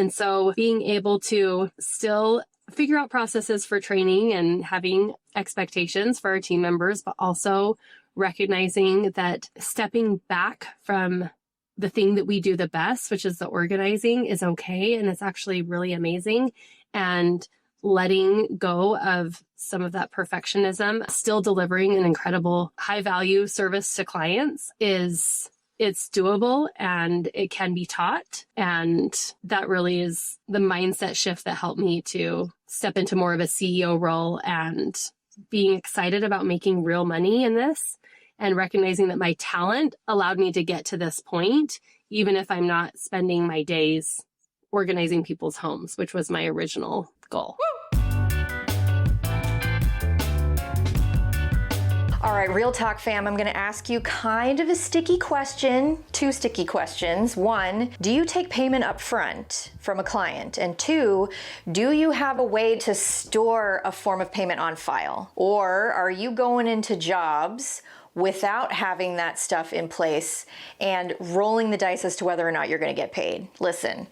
And so being able to still figure out processes for training and having expectations for our team members, but also recognizing that stepping back from the thing that we do the best, which is the organizing, is okay. And it's actually really amazing. And letting go of some of that perfectionism, still delivering an incredible high value service to clients it's doable and it can be taught. And that really is the mindset shift that helped me to step into more of a CEO role and being excited about making real money in this and recognizing that my talent allowed me to get to this point, even if I'm not spending my days organizing people's homes, which was my original goal. All right, Real Talk fam, I'm gonna ask you kind of a sticky question, two sticky questions. One, do you take payment up front from a client? And two, do you have a way to store a form of payment on file? Or are you going into jobs without having that stuff in place and rolling the dice as to whether or not you're gonna get paid? Listen,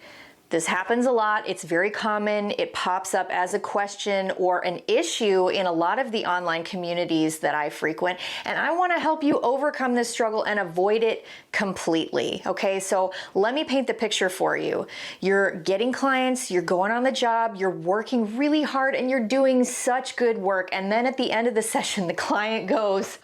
this happens a lot. It's very common. It pops up as a question or an issue in a lot of the online communities that I frequent. And I want to help you overcome this struggle and avoid it completely. Okay, so let me paint the picture for you. You're getting clients, you're going on the job, you're working really hard, and you're doing such good work. And then at the end of the session, the client goes,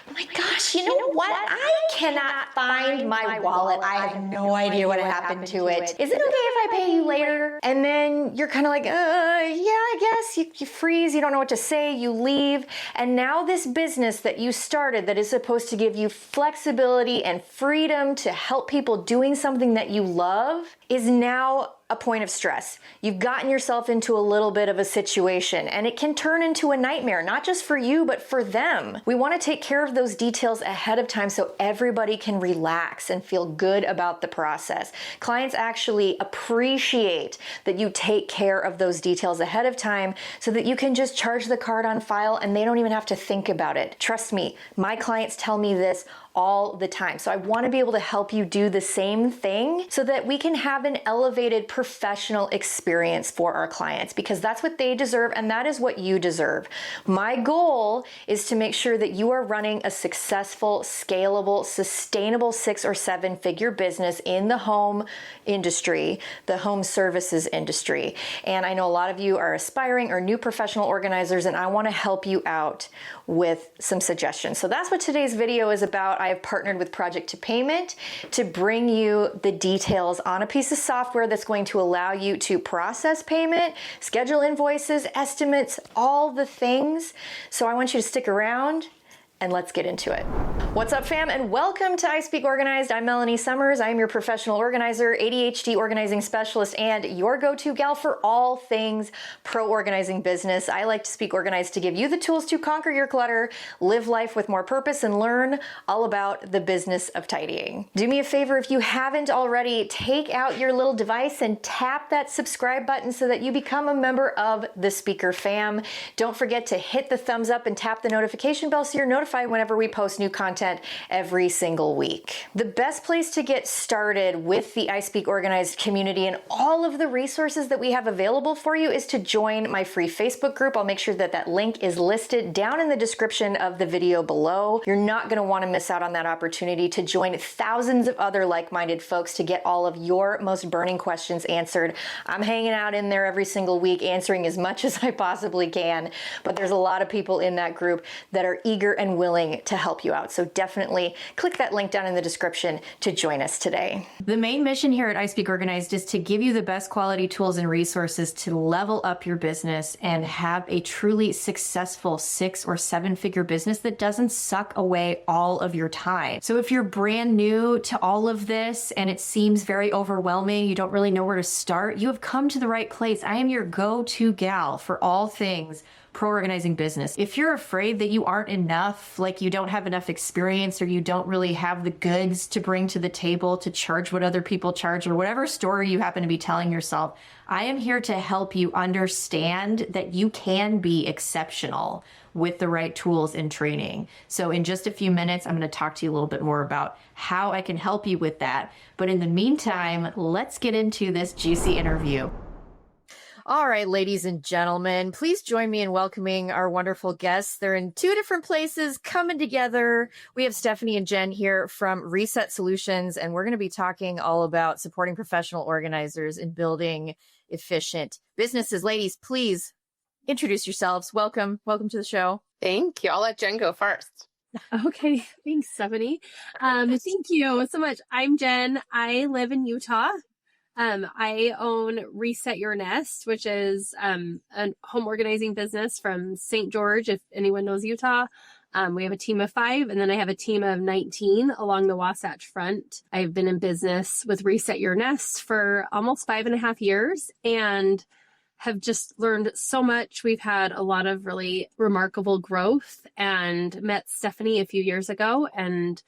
"Oh my gosh, you know what? I cannot find my wallet. I have no idea what happened to it. Is it okay if I pay you later?" And then you're kind of like, yeah, I guess. You freeze, you don't know what to say, you leave. And now this business that you started that is supposed to give you flexibility and freedom to help people doing something that you love is now a point of stress. You've gotten yourself into a little bit of a situation and it can turn into a nightmare, not just for you, but for them. We want to take care of those details ahead of time so everybody can relax and feel good about the process. Clients actually appreciate that you take care of those details ahead of time so that you can just charge the card on file and they don't even have to think about it. Trust me, my clients tell me this all the time. So I want to be able to help you do the same thing so that we can have an elevated professional experience for our clients, because that's what they deserve and that is what you deserve. My goal is to make sure that you are running a successful, scalable, sustainable 6 or 7 figure business in the home industry, the home services industry. And I know a lot of you are aspiring or new professional organizers, and I want to help you out with some suggestions. So that's what today's video is about. I have partnered with Project to Payment to bring you the details on a piece of software that's going to allow you to process payment, schedule invoices, estimates, all the things. So I want you to stick around and let's get into it. What's up, fam, and welcome to I Speak Organized. I'm Melanie Summers. I'm your professional organizer, ADHD organizing specialist, and your go-to gal for all things pro organizing business. I like to speak organized to give you the tools to conquer your clutter, live life with more purpose, and learn all about the business of tidying. Do me a favor, if you haven't already, take out your little device and tap that subscribe button so that you become a member of the Speaker fam. Don't forget to hit the thumbs up and tap the notification bell so you're notified whenever we post new content every single week. The best place to get started with the I Speak Organized community and all of the resources that we have available for you is to join my free Facebook group. I'll make sure that that link is listed down in the description of the video below. You're not going to want to miss out on that opportunity to join thousands of other like-minded folks to get all of your most burning questions answered. I'm hanging out in there every single week answering as much as I possibly can, but there's a lot of people in that group that are eager and willing to help you out. So definitely click that link down in the description to join us today. The main mission here at I Speak Organized is to give you the best quality tools and resources to level up your business and have a truly successful 6 or 7 figure business that doesn't suck away all of your time. So if you're brand new to all of this and it seems very overwhelming, you don't really know where to start, you have come to the right place. I am your go-to gal for all things pro-organizing business. If you're afraid that you aren't enough, like you don't have enough experience or you don't really have the goods to bring to the table to charge what other people charge or whatever story you happen to be telling yourself, I am here to help you understand that you can be exceptional with the right tools and training. So in just a few minutes, I'm going to talk to you a little bit more about how I can help you with that. But in the meantime, let's get into this juicy interview. All right, ladies and gentlemen, please join me in welcoming our wonderful guests. They're in two different places coming together. We have Stephanie and Jen here from Reset Solutions, and we're going to be talking all about supporting professional organizers in building efficient businesses. Ladies, please introduce yourselves. Welcome to the show. Thank you. I'll let Jen go first. Okay. Thanks, Stephanie. Thank you so much. I'm Jen. I live in Utah. I own Reset Your Nest, which is a home organizing business from St. George, if anyone knows Utah. We have a team of 5, and then I have a team of 19 along the Wasatch Front. I've been in business with Reset Your Nest for almost 5.5 years and have just learned so much. We've had a lot of really remarkable growth and met Stephanie a few years ago, and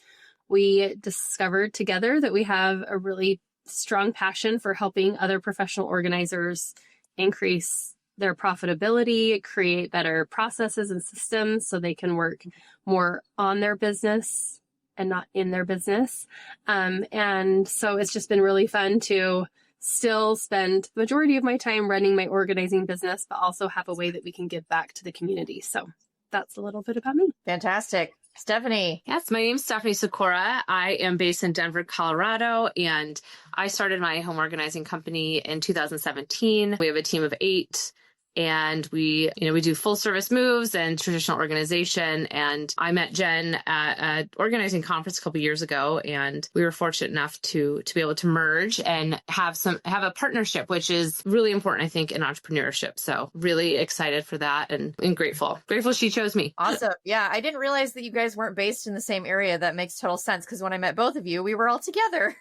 we discovered together that we have a really strong passion for helping other professional organizers increase their profitability, create better processes and systems so they can work more on their business and not in their business. And so it's just been really fun to still spend the majority of my time running my organizing business, but also have a way that we can give back to the community. So that's a little bit about me. Fantastic. Stephanie. Yes, my name's Stephanie Sikora. I am based in Denver, Colorado, and I started my home organizing company in 2017. We have a team of 8. And we do full service moves and traditional organization. And I met Jen at an organizing conference a couple years ago, and we were fortunate enough to be able to merge and have a partnership, which is really important, I think, in entrepreneurship. So really excited for that and grateful she chose me. Awesome. Yeah. I didn't realize that you guys weren't based in the same area. That makes total sense. Because when I met both of you, we were all together.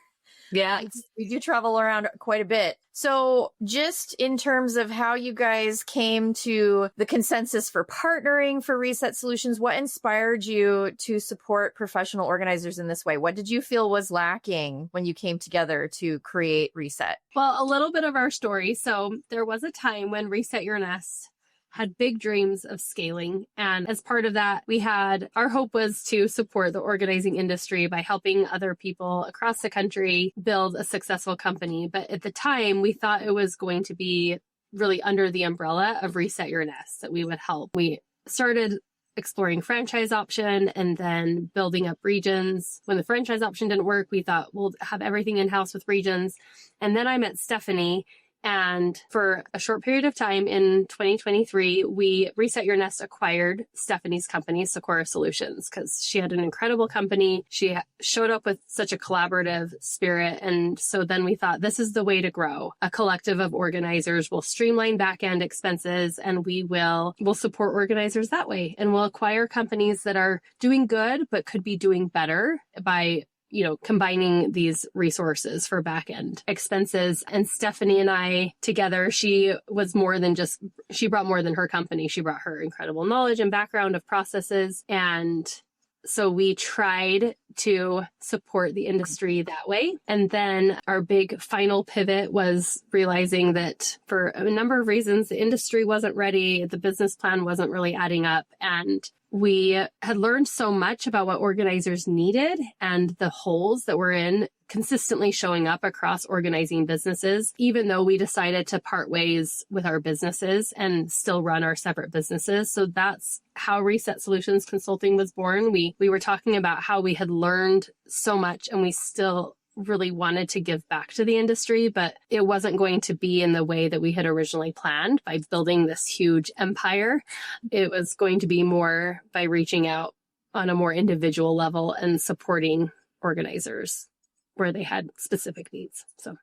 Yeah. We do travel around quite a bit. So just in terms of how you guys came to the consensus for partnering for Reset Solutions, what inspired you to support professional organizers in this way? What did you feel was lacking when you came together to create Reset? Well, a little bit of our story. So there was a time when Reset Your Nest had big dreams of scaling. And as part of that, our hope was to support the organizing industry by helping other people across the country build a successful company. But at the time, we thought it was going to be really under the umbrella of Reset Your Nest that we would help. We started exploring franchise option and then building up regions. When the franchise option didn't work, we thought we'll have everything in-house with regions. And then I met Stephanie. And for a short period of time in 2023, Reset Your Nest acquired Stephanie's company, Sikora Solutions, because she had an incredible company. She showed up with such a collaborative spirit. And so then we thought, this is the way to grow. A collective of organizers will streamline back-end expenses, and we'll support organizers that way. And we'll acquire companies that are doing good, but could be doing better by combining these resources for back-end expenses. And Stephanie and I together, she brought more than her company. She brought her incredible knowledge and background of processes. And so we tried to support the industry that way. And then our big final pivot was realizing that for a number of reasons, the industry wasn't ready. The business plan wasn't really adding up. And we had learned so much about what organizers needed and the holes that were consistently showing up across organizing businesses, even though we decided to part ways with our businesses and still run our separate businesses. So that's how Reset Solutions Consulting was born. We were talking about how we had learned so much and we still really wanted to give back to the industry, but it wasn't going to be in the way that we had originally planned by building this huge empire. It was going to be more by reaching out on a more individual level and supporting organizers where they had specific needs. So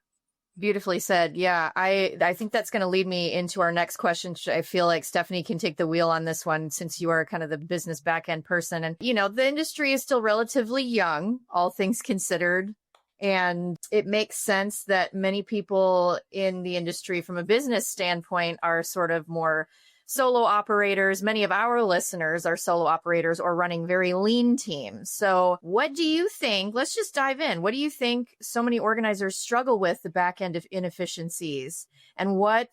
beautifully said. Yeah, I think that's going to lead me into our next question. I feel like Stephanie can take the wheel on this one since you are kind of the business back-end person. And, the industry is still relatively young, all things considered. And it makes sense that many people in the industry from a business standpoint are sort of more solo operators. Many of our listeners are solo operators or running very lean teams. So what do you think? Let's just dive in. What do you think so many organizers struggle with the back end of inefficiencies? And what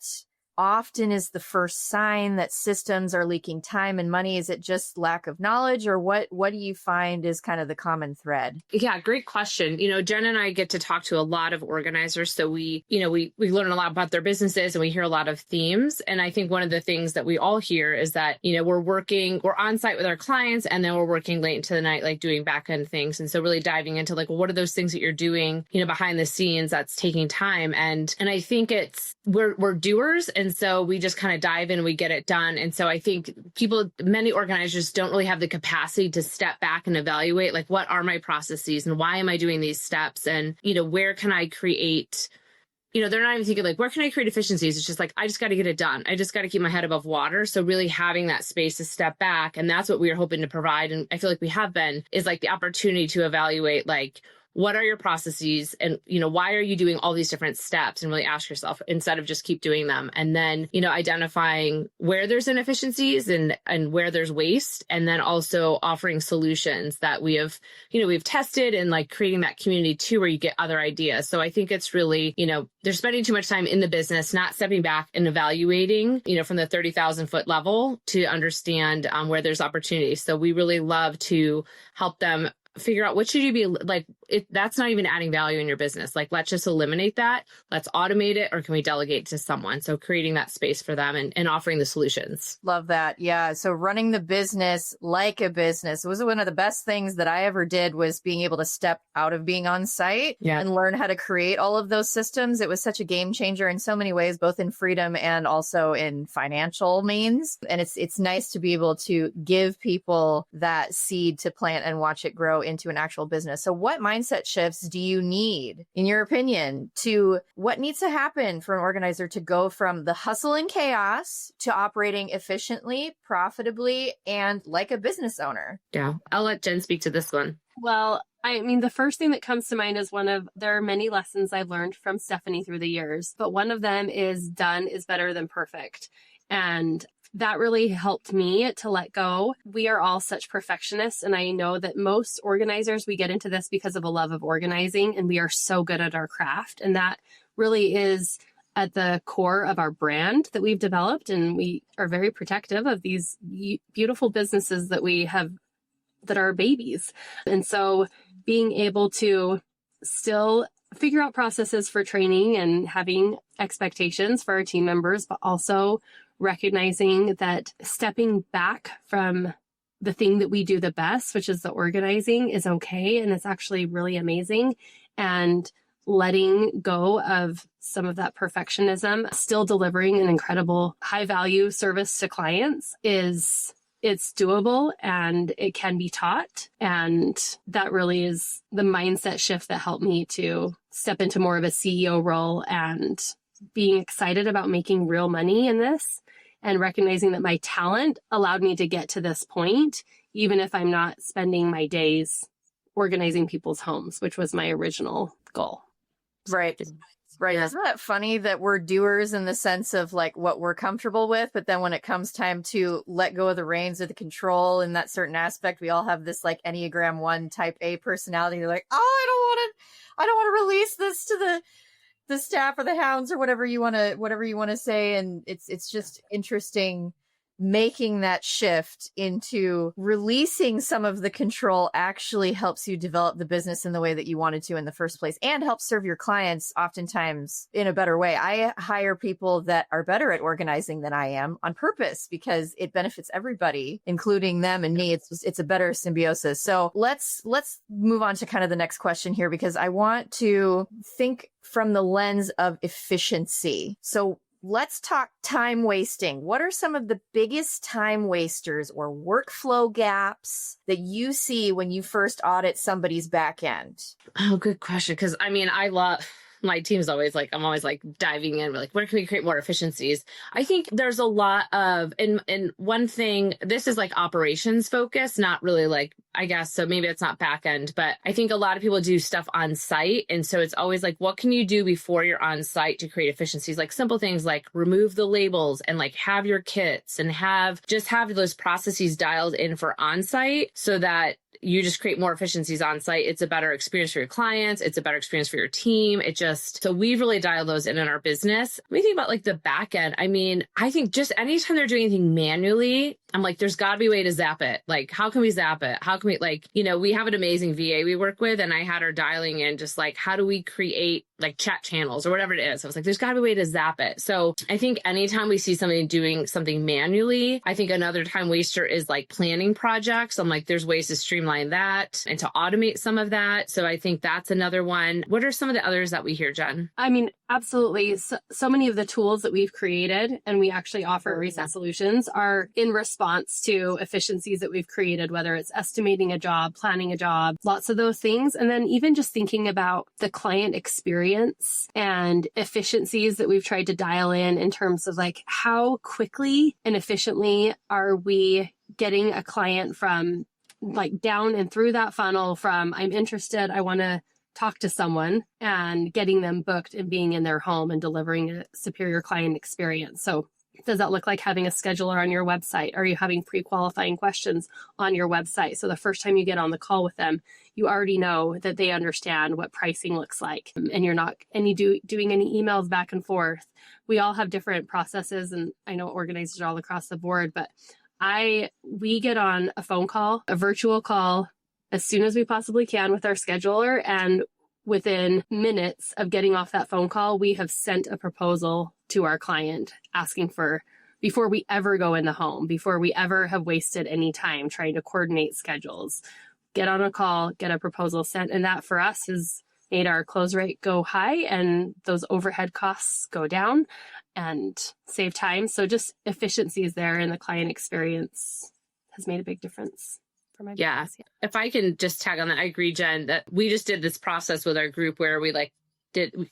often is the first sign that systems are leaking time and money? Is it just lack of knowledge, or what do you find is kind of the common thread? Yeah, great question. Jen and I get to talk to a lot of organizers. So we learn a lot about their businesses and we hear a lot of themes. And I think one of the things that we all hear is that, we're on site with our clients and then we're working late into the night, like doing back end things. And so really diving into like, well, what are those things that you're doing, behind the scenes that's taking time? And I think we're doers. And so we just kind of dive in and we get it done. And so I think many organizers don't really have the capacity to step back and evaluate, like, what are my processes and why am I doing these steps? And, where can I create, they're not even thinking like, where can I create efficiencies? It's just like, I just got to get it done. I just got to keep my head above water. So really having that space to step back. And that's what we are hoping to provide. And I feel like we have been, is like the opportunity to evaluate, like, what are your processes and, why are you doing all these different steps, and really ask yourself instead of just keep doing them. And then, identifying where there's inefficiencies and where there's waste, and then also offering solutions that we've tested, and like creating that community too, where you get other ideas. So I think it's really, they're spending too much time in the business, not stepping back and evaluating, from the 30,000 foot level to understand where there's opportunities. So we really love to help them figure out what should you be like, that's not even adding value in your business. Like, let's just eliminate that. Let's automate it, or can we delegate to someone? So creating that space for them and offering the solutions. Love that. Yeah. So running the business like a business was one of the best things that I ever did, was being able to step out of being on site and learn how to create all of those systems. It was such a game changer in so many ways, both in freedom and also in financial means. And it's nice to be able to give people that seed to plant and watch it grow into an actual business. So what mindset shifts do you need, in your opinion, to what needs to happen for an organizer to go from the hustle and chaos to operating efficiently, profitably, and like a business owner? Yeah, I'll let Jen speak to this one. Well, I mean, the first thing that comes to mind is there are many lessons I've learned from Stephanie through the years, but one of them is done is better than perfect. And that really helped me to let go. We are all such perfectionists. And I know that most organizers, we get into this because of a love of organizing, and we are so good at our craft. And that really is at the core of our brand that we've developed. And we are very protective of these beautiful businesses that we have, that are babies. And so being able to still figure out processes for training and having expectations for our team members, but also recognizing that stepping back from the thing that we do the best, which is the organizing, is okay. And it's actually really amazing. And letting go of some of that perfectionism, still delivering an incredible high value service to clients, it's doable and it can be taught. And that really is the mindset shift that helped me to step into more of a CEO role and being excited about making real money in this, and recognizing that my talent allowed me to get to this point, even if I'm not spending my days organizing people's homes, which was my original goal. Right. Right. Isn't that funny that we're doers in the sense of like what we're comfortable with, but then when it comes time to let go of the reins of the control in that certain aspect, we all have this like Enneagram 1 type A personality. They're like, oh, I don't want to release this to the staff or the hounds or whatever you want to say. And it's just interesting making that shift into releasing some of the control actually helps you develop the business in the way that you wanted to in the first place, and help serve your clients oftentimes in a better way. I hire people that are better at organizing than I am on purpose, because it benefits everybody, including them and me. It's a better symbiosis. So let's move on to kind of the next question here, because I want to think from the lens of efficiency. So let's talk time wasting. What are some of the biggest time wasters or workflow gaps that you see when you first audit somebody's back end? Oh, good question. Because I mean, I love my team's always like, I'm always like diving in, like, where can we create more efficiencies? I think there's a lot of, and one thing, this is like operations focused, not really like, I guess, so maybe it's not back end, but I think a lot of people do stuff on site. And so it's always like, what can you do before you're on site to create efficiencies? Like simple things like remove the labels and like have your kits and have those processes dialed in for on site so that you just create more efficiencies on site. It's a better experience for your clients. It's a better experience for your team. So we've really dialed those in our business. When you think about like the back end, I mean, I think just anytime they're doing anything manually, I'm like, there's got to be a way to zap it. Like, how can we zap it? How can we, like, we have an amazing VA we work with, and I had her dialing in just like, how do we create like chat channels or whatever it is? I was like, there's got to be a way to zap it. So I think anytime we see somebody doing something manually, I think another time waster is like planning projects. I'm like, there's ways to streamline that and to automate some of that. So I think that's another one. What are some of the others that we hear, Jen? I mean, absolutely. So many of the tools that we've created and we actually offer recent solutions are in response to efficiencies that we've created, whether it's estimating a job, planning a job, lots of those things. And then even just thinking about the client experience and efficiencies that we've tried to dial in terms of like, how quickly and efficiently are we getting a client from like down and through that funnel from I'm interested, I want to talk to someone, and getting them booked and being in their home and delivering a superior client experience. So does that look like having a scheduler on your website? Are you having pre-qualifying questions on your website? So the first time you get on the call with them, you already know that they understand what pricing looks like, and you're not doing any emails back and forth. We all have different processes, and I know organizers all across the board, but we get on a phone call, a virtual call, as soon as we possibly can with our scheduler. And within minutes of getting off that phone call, we have sent a proposal to our client asking for, before we ever go in the home, before we ever have wasted any time trying to coordinate schedules, get on a call, get a proposal sent. And that for us has made our close rate go high and those overhead costs go down and save time. So just efficiencies there in the client experience has made a big difference. Yeah. If I can just tag on that, I agree, Jen, that we just did this process with our group where we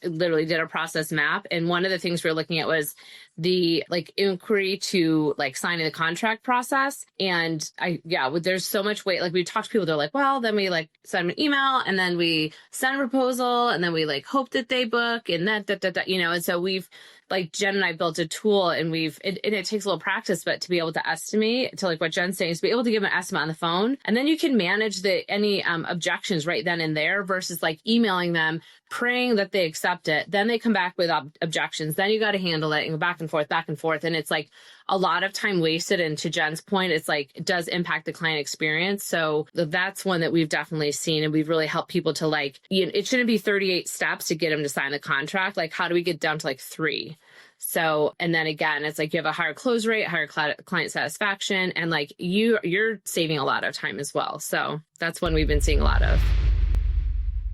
literally did a process map. And one of the things we were looking at was the like inquiry to like signing the contract process. And there's so much weight. Like we talk to people, they're like, well, then we like send an email and then we send a proposal and then we like hope that they book and and so we've like Jen and I built a tool and it takes a little practice, but to be able to estimate to like what Jen's saying is be able to give an estimate on the phone. And then you can manage any objections right then and there versus like emailing them, praying that they accept it. Then they come back with objections. Then you got to handle it and go back and forth. And it's like a lot of time wasted. And to Jen's point, it's like, it does impact the client experience. So that's one that we've definitely seen. And we've really helped people to like, it shouldn't be 38 steps to get them to sign the contract. Like, how do we get down to like 3? So, and then again, it's like you have a higher close rate, higher client satisfaction, and like you're saving a lot of time as well. So that's one we've been seeing a lot of.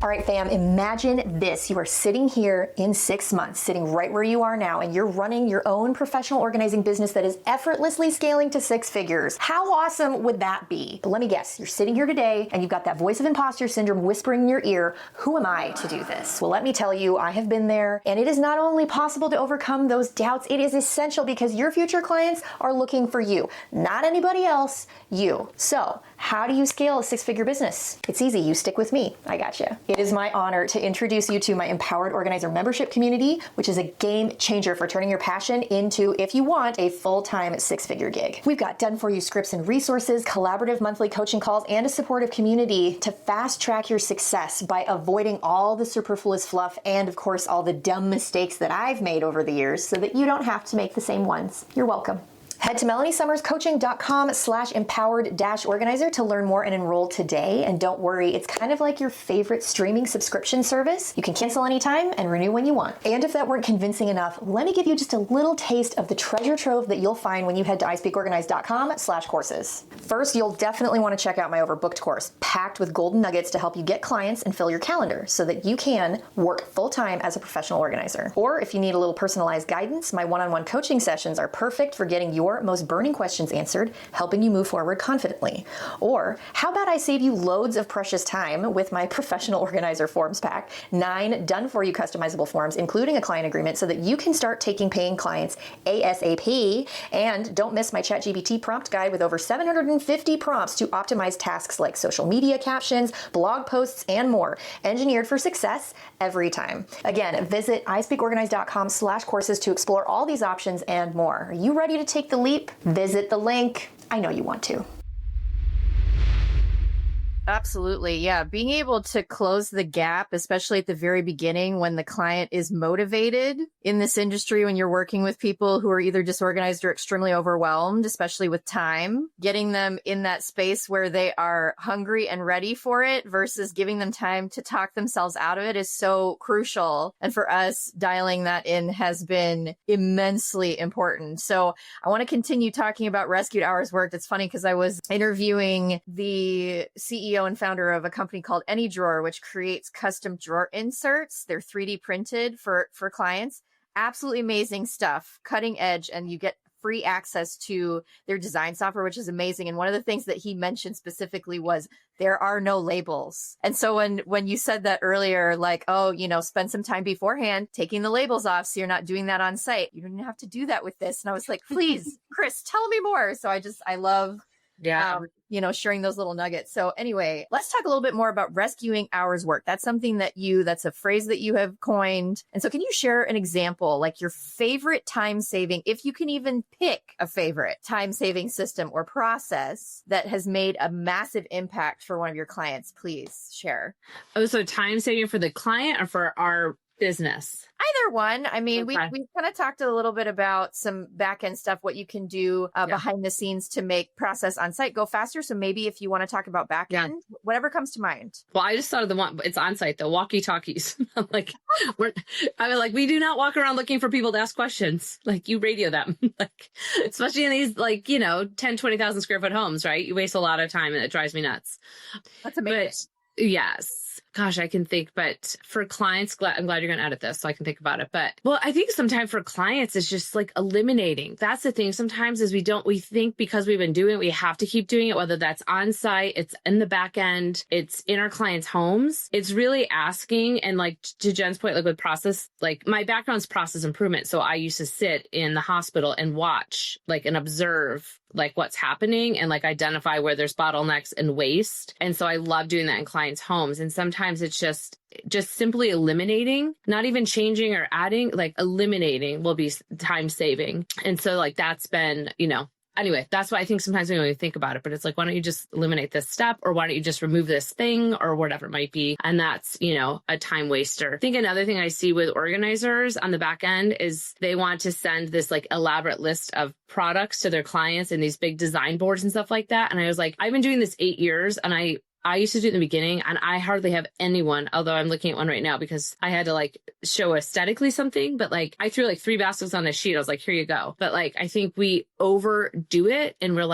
All right, fam, imagine this. You are sitting here in 6 months, sitting right where you are now, and you're running your own professional organizing business that is effortlessly scaling to 6 figures. How awesome would that be? But let me guess, you're sitting here today and you've got that voice of imposter syndrome whispering in your ear, who am I to do this? Well, let me tell you, I have been there, and it is not only possible to overcome those doubts, it is essential because your future clients are looking for you, not anybody else, you. So how do you scale a 6-figure business? It's easy. You stick with me. I got you. It is my honor to introduce you to my Empowered Organizer membership community, which is a game changer for turning your passion into, if you want, a full-time 6-figure gig. We've got done-for-you scripts and resources, collaborative monthly coaching calls, and a supportive community to fast-track your success by avoiding all the superfluous fluff and, of course, all the dumb mistakes that I've made over the years so that you don't have to make the same ones. You're welcome. Head to melaniesummerscoaching.com/empowered-organizer to learn more and enroll today. And don't worry, it's kind of like your favorite streaming subscription service. You can cancel anytime and renew when you want. And if that weren't convincing enough, let me give you just a little taste of the treasure trove that you'll find when you head to ispeakorganized.com/courses. First, you'll definitely want to check out my overbooked course, packed with golden nuggets to help you get clients and fill your calendar so that you can work full-time as a professional organizer. Or if you need a little personalized guidance, my one-on-one coaching sessions are perfect for getting your your most burning questions answered, helping you move forward confidently. Or how about I save you loads of precious time with my professional organizer forms pack, 9 done-for-you customizable forms, including a client agreement, so that you can start taking paying clients ASAP. And don't miss my ChatGPT prompt guide with over 750 prompts to optimize tasks like social media captions, blog posts, and more, engineered for success every time. Again, visit ispeakorganized.com/courses to explore all these options and more. Are you ready to take the leap? Visit the link. I know you want to. Absolutely. Yeah. Being able to close the gap, especially at the very beginning when the client is motivated in this industry, when you're working with people who are either disorganized or extremely overwhelmed, especially with time, getting them in that space where they are hungry and ready for it versus giving them time to talk themselves out of it is so crucial. And for us, dialing that in has been immensely important. So I want to continue talking about rescued hours worked. It's funny because I was interviewing the CEO and founder of a company called AnyDrawer, which creates custom drawer inserts. They're 3D printed for clients. Absolutely amazing stuff, cutting edge, and you get free access to their design software, which is amazing. And one of the things that he mentioned specifically was there are no labels. And so when you said that earlier, like, oh, spend some time beforehand taking the labels off so you're not doing that on site. You don't even have to do that with this. And I was like, please, Chris, tell me more. So I love sharing those little nuggets. So anyway, let's talk a little bit more about rescuing hours work. That's something that's a phrase that you have coined. And so can you share an example, like your favorite time saving, if you can even pick a favorite time saving system or process that has made a massive impact for one of your clients? Please share. Oh, so time saving for the client or for our business? Either one. I mean, Okay. we kind of talked a little bit about some back-end stuff, what you can do behind the scenes to make process on site go faster. So maybe if you want to talk about back-end, whatever comes to mind. Well, I just thought of the one, it's on site, the walkie-talkies. We do not walk around looking for people to ask questions. Like, you radio them, especially in these 10, 20,000 square foot homes, right? You waste a lot of time and it drives me nuts. That's amazing. But yes. Gosh, I can think, but for clients, I'm glad you're going to edit this so I can think about it. But, I think sometimes for clients, it's just like eliminating. That's the thing. Sometimes is we think because we've been doing it, we have to keep doing it, whether that's on site, it's in the back end, it's in our clients' homes. It's really asking. And like to Jen's point, like with process, like my background's process improvement. So I used to sit in the hospital and watch and observe what's happening and identify where there's bottlenecks and waste. And so I love doing that in clients' homes. And sometimes it's just simply eliminating, not even changing or adding, eliminating will be time saving. And so that's been, anyway, that's why I think sometimes we don't even think about it, but it's why don't you just eliminate this step, or why don't you just remove this thing, or whatever it might be. And that's, a time waster. I think another thing I see with organizers on the back end is they want to send this elaborate list of products to their clients and these big design boards and stuff like that. And I was like, I've been doing this 8 years, and I used to do it in the beginning, and I hardly have anyone, although I'm looking at one right now because I had to show aesthetically something, but I threw 3 baskets on a sheet. I was like, here you go. But I think we overdo it, and we're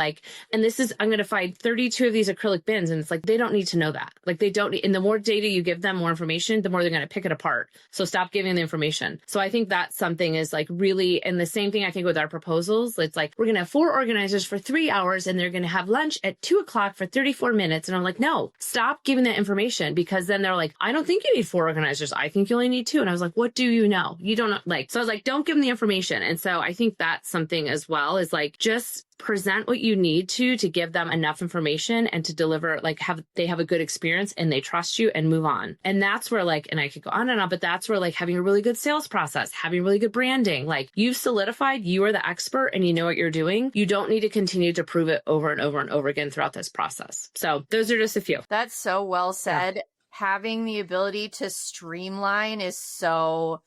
and this is, I'm going to find 32 of these acrylic bins. And it's they don't need to know that. They don't need, and the more data you give them, more information, the more they're going to pick it apart. So stop giving the information. So I think that's something is really, and the same thing I think with our proposals, it's we're going to have 4 organizers for 3 hours, and they're going to have lunch at 2:00 for 34 minutes. And I'm like, no, stop giving that information, because then they're I don't think you need 4 organizers. I think you only need 2. And I was like, what do you know? You don't know. So I was don't give them the information. And so I think that's something as well, is just present what you need to give them enough information and to deliver, they have a good experience and they trust you and move on. And that's where and I could go on and on, but that's where having a really good sales process, having really good branding, you've solidified, you are the expert and you know what you're doing. You don't need to continue to prove it over and over and over again throughout this process. So those are just a few. That's so well said. Yeah. Having the ability to streamline is so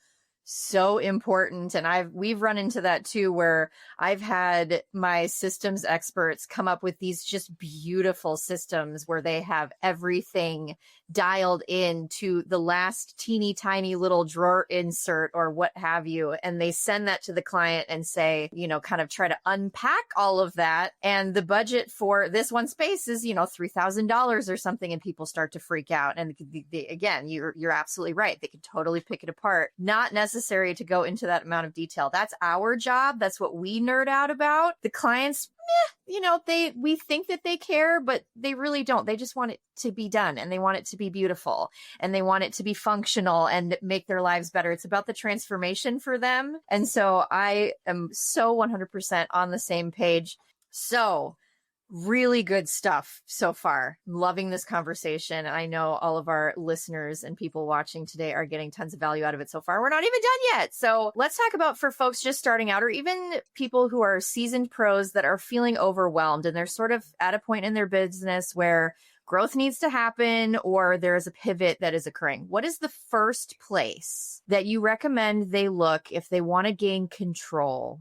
important. And we've run into that too, where I've had my systems experts come up with these just beautiful systems where they have everything dialed in to the last teeny tiny little drawer insert or what have you. And they send that to the client and say, kind of try to unpack all of that. And the budget for this one space is, $3,000 or something. And people start to freak out. And again, you're absolutely right. They can totally pick it apart. Not necessarily necessary to go into that amount of detail. That's our job. That's what we nerd out about. The clients, we think that they care, but they really don't. They just want it to be done, and they want it to be beautiful, and they want it to be functional and make their lives better. It's about the transformation for them. And so I am so 100% on the same page. So really good stuff so far. I'm loving this conversation. I know all of our listeners and people watching today are getting tons of value out of it so far. We're not even done yet. So let's talk about, for folks just starting out, or even people who are seasoned pros that are feeling overwhelmed and they're sort of at a point in their business where growth needs to happen or there is a pivot that is occurring. What is the first place that you recommend they look if they want to gain control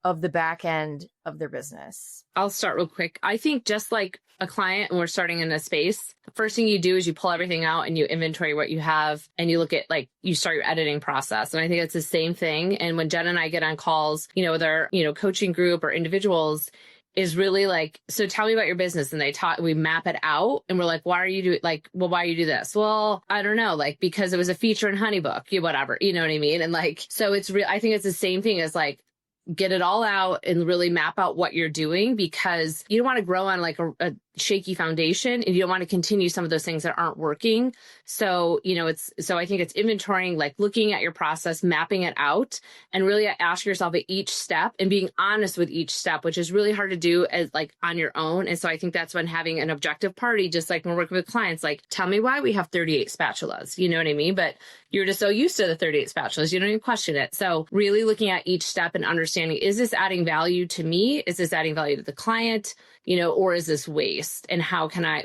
of the back end of their business? I'll start real quick. I think just like a client and we're starting in a space, the first thing you do is you pull everything out and you inventory what you have and you look at, like, you start your editing process. And I think it's the same thing. And when Jen and I get on calls, with our, coaching group or individuals, is really like, so tell me about your business. And we map it out and we're like, why are you do this? Well, I don't know, like, because it was a feature in Honeybook, whatever, you know what I mean? And like, so it's real. I think it's the same thing as like, get it all out and really map out what you're doing, because you don't want to grow on like a shaky foundation and you don't want to continue some of those things that aren't working. So, I think it's inventorying, like looking at your process, mapping it out, and really ask yourself at each step and being honest with each step, which is really hard to do as like on your own. And so I think that's when having an objective party, just like when we're working with clients, like, tell me why we have 38 spatulas, you know what I mean? But you're just so used to the 38 spatulas, you don't even question it. So really looking at each step and understanding, is this adding value to me? Is this adding value to the client? Or is this waste? And how can I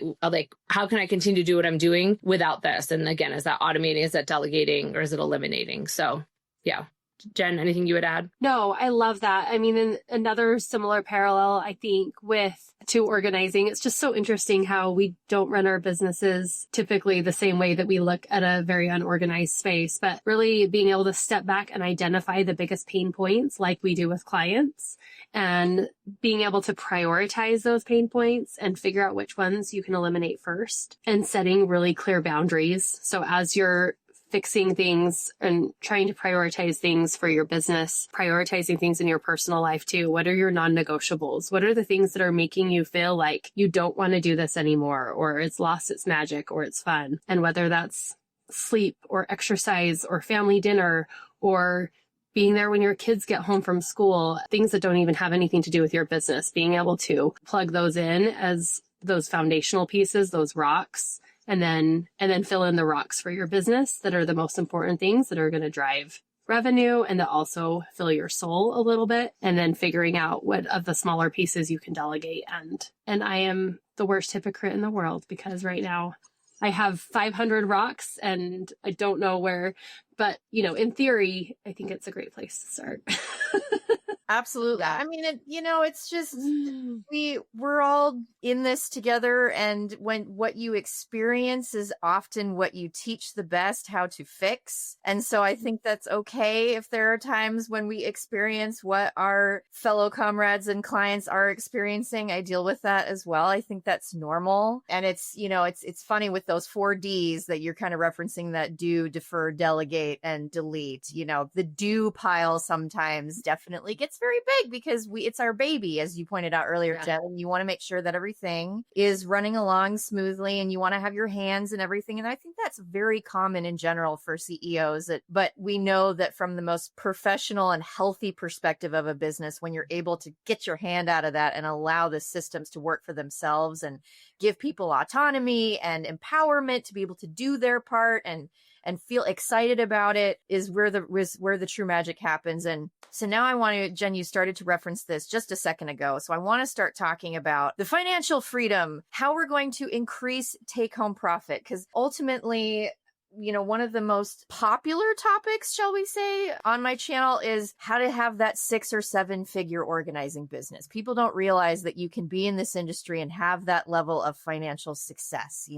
continue to do what I'm doing without this? And again, is that automating? Is that delegating? Or is it eliminating? So yeah. Jen, anything you would add? No, I love that. I mean, in another similar parallel, I think, to organizing, it's just so interesting how we don't run our businesses typically the same way that we look at a very unorganized space, but really being able to step back and identify the biggest pain points like we do with clients, and being able to prioritize those pain points and figure out which ones you can eliminate first, and setting really clear boundaries. So as you're fixing things and trying to prioritize things for your business, prioritizing things in your personal life too. What are your non-negotiables? What are the things that are making you feel like you don't want to do this anymore, or it's lost its magic, or it's fun? And whether that's sleep or exercise or family dinner or being there when your kids get home from school, things that don't even have anything to do with your business, being able to plug those in as those foundational pieces, those rocks, and then fill in the rocks for your business that are the most important things that are going to drive revenue and that also fill your soul a little bit, and then figuring out what of the smaller pieces you can delegate. And I am the worst hypocrite in the world, because right now I have 500 rocks and I don't know where, but in theory, I think it's a great place to start. Absolutely. Yeah. I mean, it's just, we're all in this together. And what you experience is often what you teach the best how to fix. And so I think that's okay if there are times when we experience what our fellow comrades and clients are experiencing. I deal with that as well. I think that's normal. And it's, it's funny with those 4 Ds that you're kind of referencing, that do, defer, delegate, and delete. The do pile sometimes definitely gets very big because it's our baby, as you pointed out earlier, yeah. Jen, and you want to make sure that everything is running along smoothly, and you want to have your hands and everything. And I think that's very common in general for CEOs. But we know that from the most professional and healthy perspective of a business, when you're able to get your hand out of that and allow the systems to work for themselves and give people autonomy and empowerment to be able to do their part and feel excited about it, is where the true magic happens. And so now I want to, Jen, you started to reference this just a second ago. So I want to start talking about the financial freedom, how we're going to increase take-home profit, because ultimately, one of the most popular topics, shall we say, on my channel is how to have that 6 or 7 figure organizing business. People don't realize that you can be in this industry and have that level of financial success,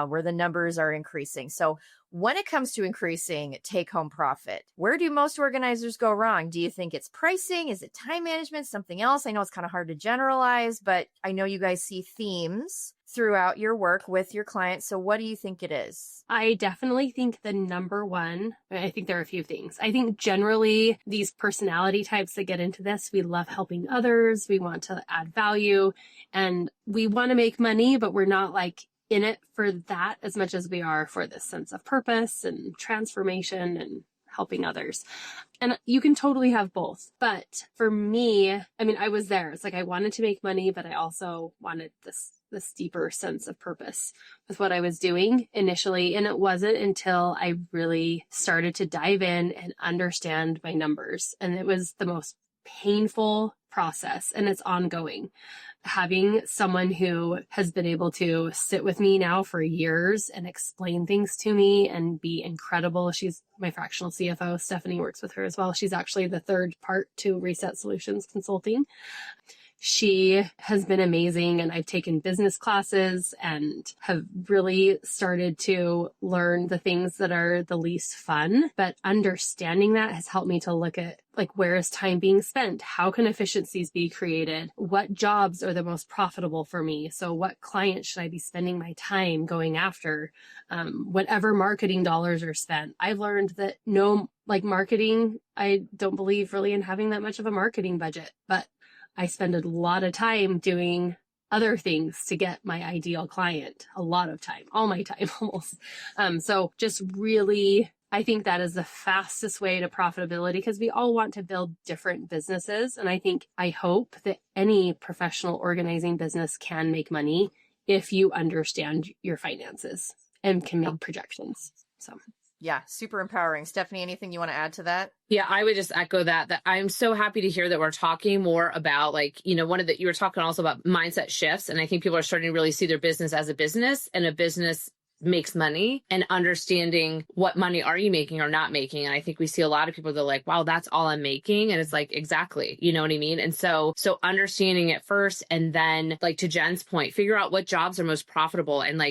where the numbers are increasing. So when it comes to increasing take-home profit, where do most organizers go wrong? Do you think it's pricing? Is it time management? Something else? I know it's kind of hard to generalize, but I know you guys see themes throughout your work with your clients. So what do you think it is? I definitely think the number one, I think there are a few things. I think generally these personality types that get into this, we love helping others. We want to add value and we want to make money, but we're not like in it for that as much as we are for this sense of purpose and transformation and helping others. And you can totally have both. But for me, I mean, I was there. It's like I wanted to make money, but I also wanted this deeper sense of purpose with what I was doing initially. And it wasn't until I really started to dive in and understand my numbers. And it was the most painful process, and it's ongoing. Having someone who has been able to sit with me now for years and explain things to me and be incredible. She's my fractional CFO. Stephanie works with her as well. She's actually the third part to Reset Solutions Consulting. She has been amazing, and I've taken business classes and have really started to learn the things that are the least fun. But understanding that has helped me to look at like, where is time being spent? How can efficiencies be created? What jobs are the most profitable for me? So what clients should I be spending my time going after? Whatever marketing dollars are spent. I've learned that marketing, I don't believe really in having that much of a marketing budget, but I spend a lot of time doing other things to get my ideal client. A lot of time, all my time almost. So just really, I think that is the fastest way to profitability because we all want to build different businesses. And I hope that any professional organizing business can make money if you understand your finances and can make projections. So. Yeah, super empowering. Stephanie, anything you want to add to that? Yeah, I would just echo that I'm so happy to hear that we're talking more about you were talking also about mindset shifts. And I think people are starting to really see their business as a business, and a business makes money, and understanding what money are you making or not making. And I think we see a lot of people that are like, wow, that's all I'm making. And it's like, exactly, you know what I mean? And so understanding it first, and then to Jen's point, figure out what jobs are most profitable and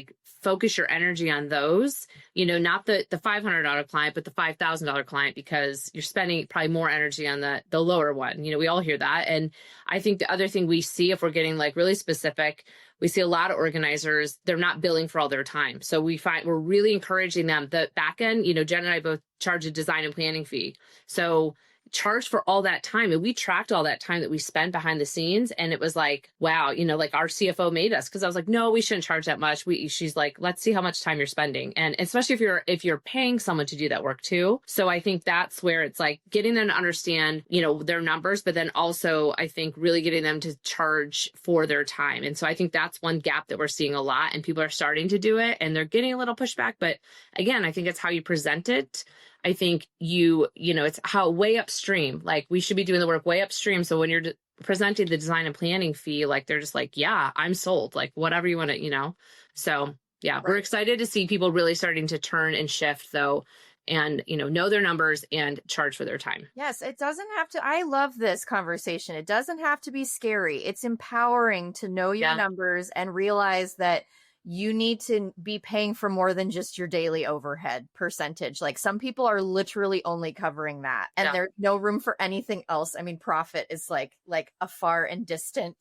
focus your energy on those, not the $500 client, but the $5,000 client, because you're spending probably more energy on the lower one. We all hear that. And I think the other thing we see, if we're getting really specific, we see a lot of organizers, they're not billing for all their time. So we're really encouraging them. The back end, Jen and I both charge a design and planning fee. So charge for all that time. And we tracked all that time that we spent behind the scenes. And it was like, wow, our CFO made us, because I was like, no, we shouldn't charge that much. She's like, let's see how much time you're spending. And especially if you're paying someone to do that work too. So I think that's where it's getting them to understand, their numbers, but then also I think really getting them to charge for their time. And so I think that's one gap that we're seeing a lot, and people are starting to do it and they're getting a little pushback. But again, I think it's how you present it. I think it's how way upstream, we should be doing the work way upstream. So when you're presenting the design and planning fee, they're just yeah, I'm sold, whatever you want to, So yeah, right. We're excited to see people really starting to turn and shift though, and, know their numbers and charge for their time. Yes, it doesn't have to. I love this conversation. It doesn't have to be scary. It's empowering to know your numbers and realize that you need to be paying for more than just your daily overhead percentage. Some people are literally only covering that, and there's no room for anything else. I mean, profit is like a far and distant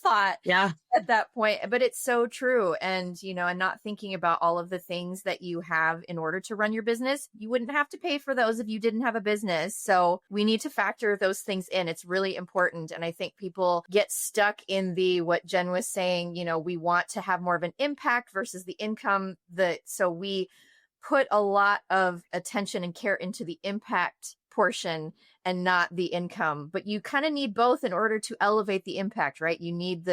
thought at that point, but it's so true. And, and not thinking about all of the things that you have in order to run your business. You wouldn't have to pay for those if you didn't have a business. So we need to factor those things in. It's really important. And I think people get stuck in what Jen was saying, we want to have more of an impact versus the income. So we put a lot of attention and care into the impact portion and not the income, but you kind of need both in order to elevate the impact, right? You need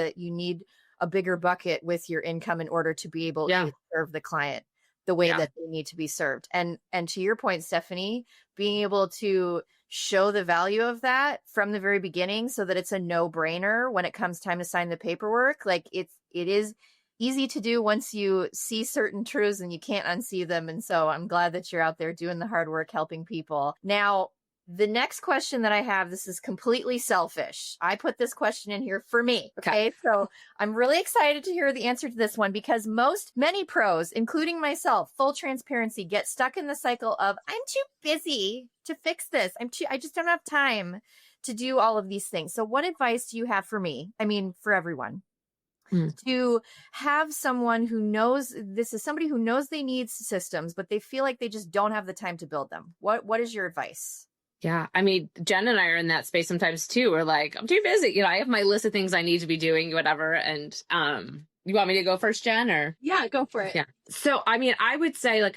a bigger bucket with your income in order to be able to serve the client the way that they need to be served. And to your point, Stephanie, being able to show the value of that from the very beginning so that it's a no-brainer when it comes time to sign the paperwork. It is easy to do once you see certain truths and you can't unsee them. And so I'm glad that you're out there doing the hard work, helping people. Now, the next question that I have, this is completely selfish. I put this question in here for me. Okay. So I'm really excited to hear the answer to this one, because many pros, including myself, full transparency, get stuck in the cycle of, I'm too busy to fix this. I just don't have time to do all of these things. So what advice do you have for me? I mean, for everyone? to have someone who knows, this is somebody who knows they need systems, but they feel like they just don't have the time to build them. What is your advice? Yeah. I mean, Jen and I are in that space sometimes too. We're like, I'm too busy. You know, I have my list of things I need to be doing, whatever. And, you want me to go first, Jen, or? Yeah, go for it. Yeah. So, I mean, I would say like,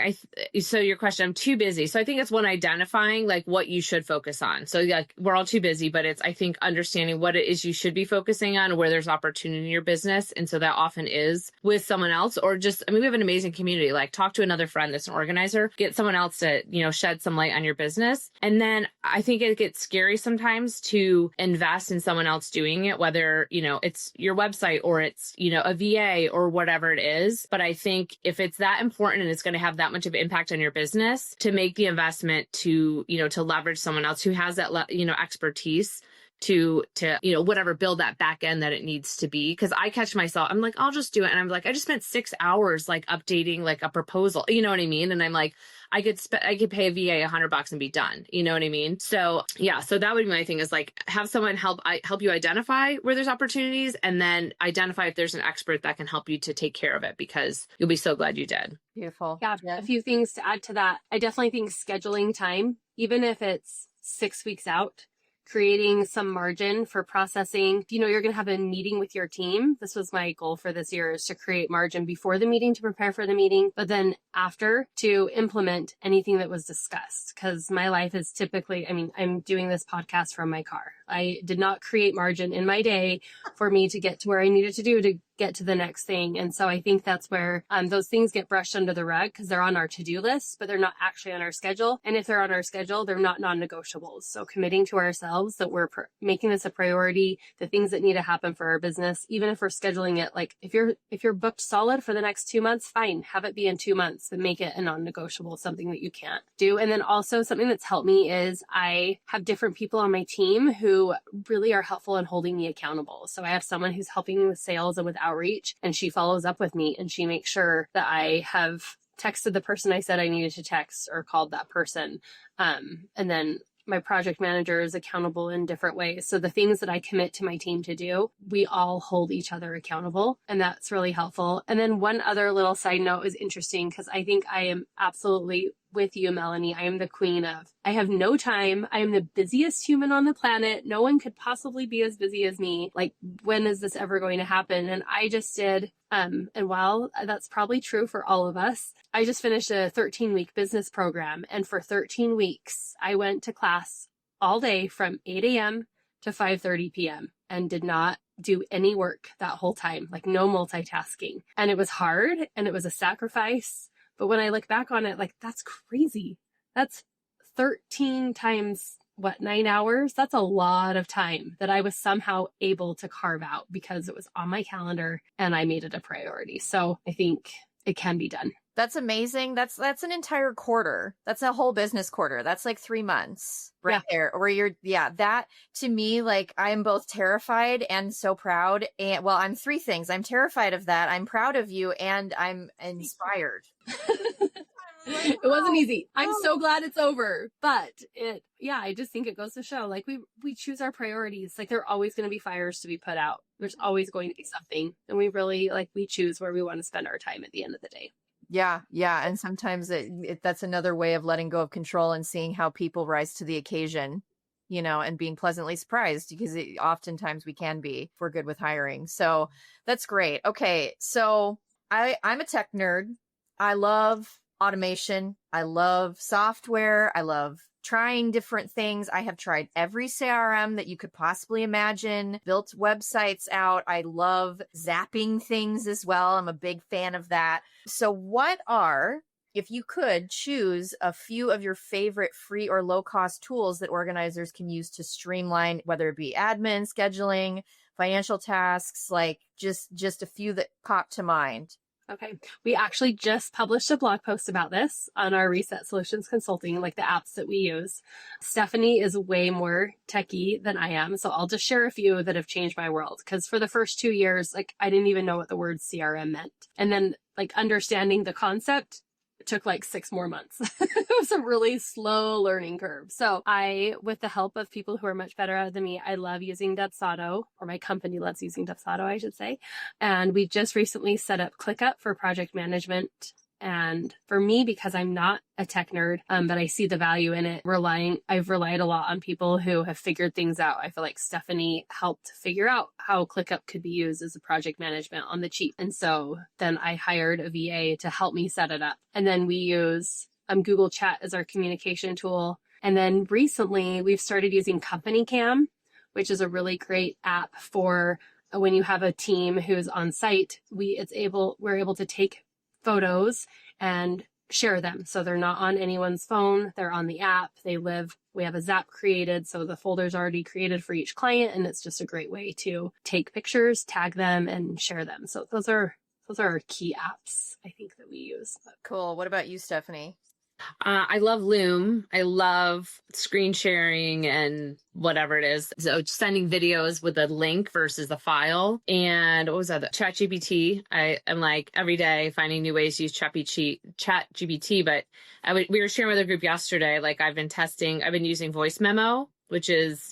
so your question, I'm too busy. So I think it's one, identifying like what you should focus on. So like we're all too busy, but it's, I think, understanding what it is you should be focusing on, where there's opportunity in your business. And so that often is with someone else, or just, I mean, we have an amazing community, like talk to another friend that's an organizer, get someone else to, you know, shed some light on your business. And then I think it gets scary sometimes to invest in someone else doing it, whether, you know, it's your website or it's, you know, a VA or whatever it is. But I think if it's that important and it's going to have that much of impact on your business, to make the investment to, you know, to leverage someone else who has that, you know, expertise to, you know, whatever, build that back end that it needs to be. Cause I catch myself, I'm like, I'll just do it. And I'm like, I just spent 6 hours like updating like a proposal, you know what I mean? And I'm like, I could pay a VA $100 and be done. You know what I mean? So yeah, so that would be my thing, is like have someone help you identify where there's opportunities, and then identify if there's an expert that can help you to take care of it, because you'll be so glad you did. Beautiful. Yeah, a few things to add to that. I definitely think scheduling time, even if it's 6 weeks out, creating some margin for processing. You know, you're going to have a meeting with your team. This was my goal for this year, is to create margin before the meeting to prepare for the meeting, but then after to implement anything that was discussed. Because my life is typically, I mean, I'm doing this podcast from my car. I did not create margin in my day for me to get to where I needed to get to the next thing. And so I think that's where those things get brushed under the rug, because they're on our to-do list, but they're not actually on our schedule. And if they're on our schedule, they're not non-negotiables. So committing to ourselves that we're making this a priority, the things that need to happen for our business, even if we're scheduling it, like if you're booked solid for the next 2 months, fine, have it be in 2 months, but make it a non-negotiable, something that you can't do. And then also something that's helped me is I have different people on my team who really are helpful in holding me accountable. So I have someone who's helping me with sales and with outreach, and she follows up with me and she makes sure that I have texted the person I said I needed to text or called that person. And then my project manager is accountable in different ways. So the things that I commit to my team to do, we all hold each other accountable, and that's really helpful. And then one other little side note is interesting, because I think I am absolutely with you, Melanie. I am the queen of, I have no time. I am the busiest human on the planet. No one could possibly be as busy as me. Like, when is this ever going to happen? And I just did, and while that's probably true for all of us, I just finished a 13-week business program. And for 13 weeks, I went to class all day from 8 a.m. to 5:30 p.m. and did not do any work that whole time, like no multitasking. And it was hard and it was a sacrifice. But when I look back on it, like, that's crazy. That's 13 times, 9 hours? That's a lot of time that I was somehow able to carve out because it was on my calendar and I made it a priority. So I think it can be done. That's amazing. That's an entire quarter. That's a whole business quarter. That's like 3 months right there. Where that to me, like, I'm both terrified and so proud. And well, I'm three things. I'm terrified of that. I'm proud of you, and I'm inspired. It wasn't easy. I'm so glad it's over, but I just think it goes to show, like, we choose our priorities. Like, there are always going to be fires to be put out. There's always going to be something. And we really, we choose where we want to spend our time at the end of the day. Yeah. And sometimes that's another way of letting go of control and seeing how people rise to the occasion, you know, and being pleasantly surprised, because oftentimes we can be, if we're good with hiring. So that's great. Okay. So I'm a tech nerd. I love automation. I love software. I love trying different things. I have tried every CRM that you could possibly imagine, built websites out. I love zapping things as well. I'm a big fan of that. So if you could choose a few of your favorite free or low cost tools that organizers can use to streamline, whether it be admin, scheduling, financial tasks, like just a few that pop to mind. Okay. We actually just published a blog post about this on our Reset Solutions Consulting, like the apps that we use. Stephanie is way more techie than I am. So I'll just share a few that have changed my world. Because for the first 2 years, I didn't even know what the word CRM meant. And then understanding the concept took like 6 more months. It was a really slow learning curve. So with the help of people who are much better at it than me, I love using Dubsado, or my company loves using Dubsado, I should say. And we just recently set up ClickUp for project management. And for me, because I'm not a tech nerd, but I see the value in it, I've relied a lot on people who have figured things out. I feel like Stephanie helped figure out how ClickUp could be used as a project management on the cheap. And so then I hired a VA to help me set it up. And then we use Google Chat as our communication tool. And then recently we've started using Company Cam, which is a really great app for when you have a team who's on site. We're able to take photos and share them. So they're not on anyone's phone. They're on the app. We have a Zap created. So the folder's already created for each client. And it's just a great way to take pictures, tag them, and share them. So those are our key apps, I think, that we use. Cool. What about you, Stephanie? I love Loom. I love screen sharing and whatever it is. So sending videos with a link versus a file. And what was that? ChatGPT. I am like every day finding new ways to use ChatGPT. But we were sharing with a group yesterday, like I've been using voice memo, which is,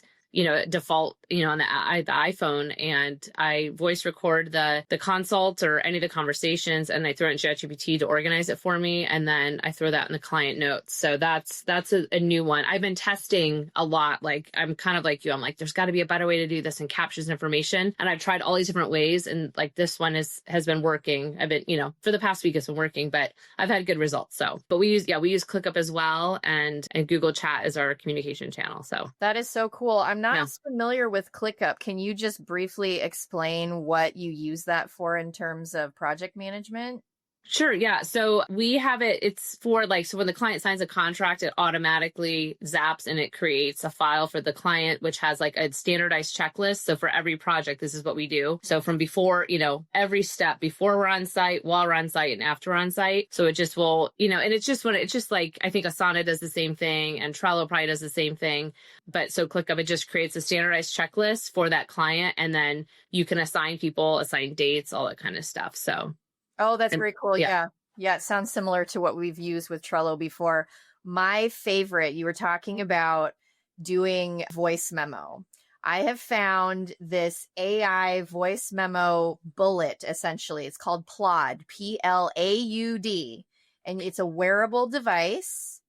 default, on the iPhone, and I voice record the consult or any of the conversations, and I throw it in ChatGPT to organize it for me. And then I throw that in the client notes. So that's a new one. I've been testing a lot. Like I'm kind of like you. I'm like, there's got to be a better way to do this and captures information. And I've tried all these different ways. And like this one has been working. I've been, for the past week it's been working, but I've had good results. So, but we use ClickUp as well. And Google Chat is our communication channel. So that is so cool. I'm not as familiar with ClickUp. Can you just briefly explain what you use that for in terms of project management? Sure. Yeah. So we have it. It's for so when the client signs a contract, it automatically zaps and it creates a file for the client, which has like a standardized checklist. So for every project, this is what we do. So from before, every step before we're on site, while we're on site, and after we're on site. So it just will, and it's just like, I think Asana does the same thing and Trello probably does the same thing. But so ClickUp, it just creates a standardized checklist for that client. And then you can assign people, assign dates, all that kind of stuff. So. Oh, that's very cool. Yeah. It sounds similar to what we've used with Trello before. My favorite, you were talking about doing voice memo. I have found this AI voice memo bullet, essentially. It's called Plaud, Plaud. And it's a wearable device.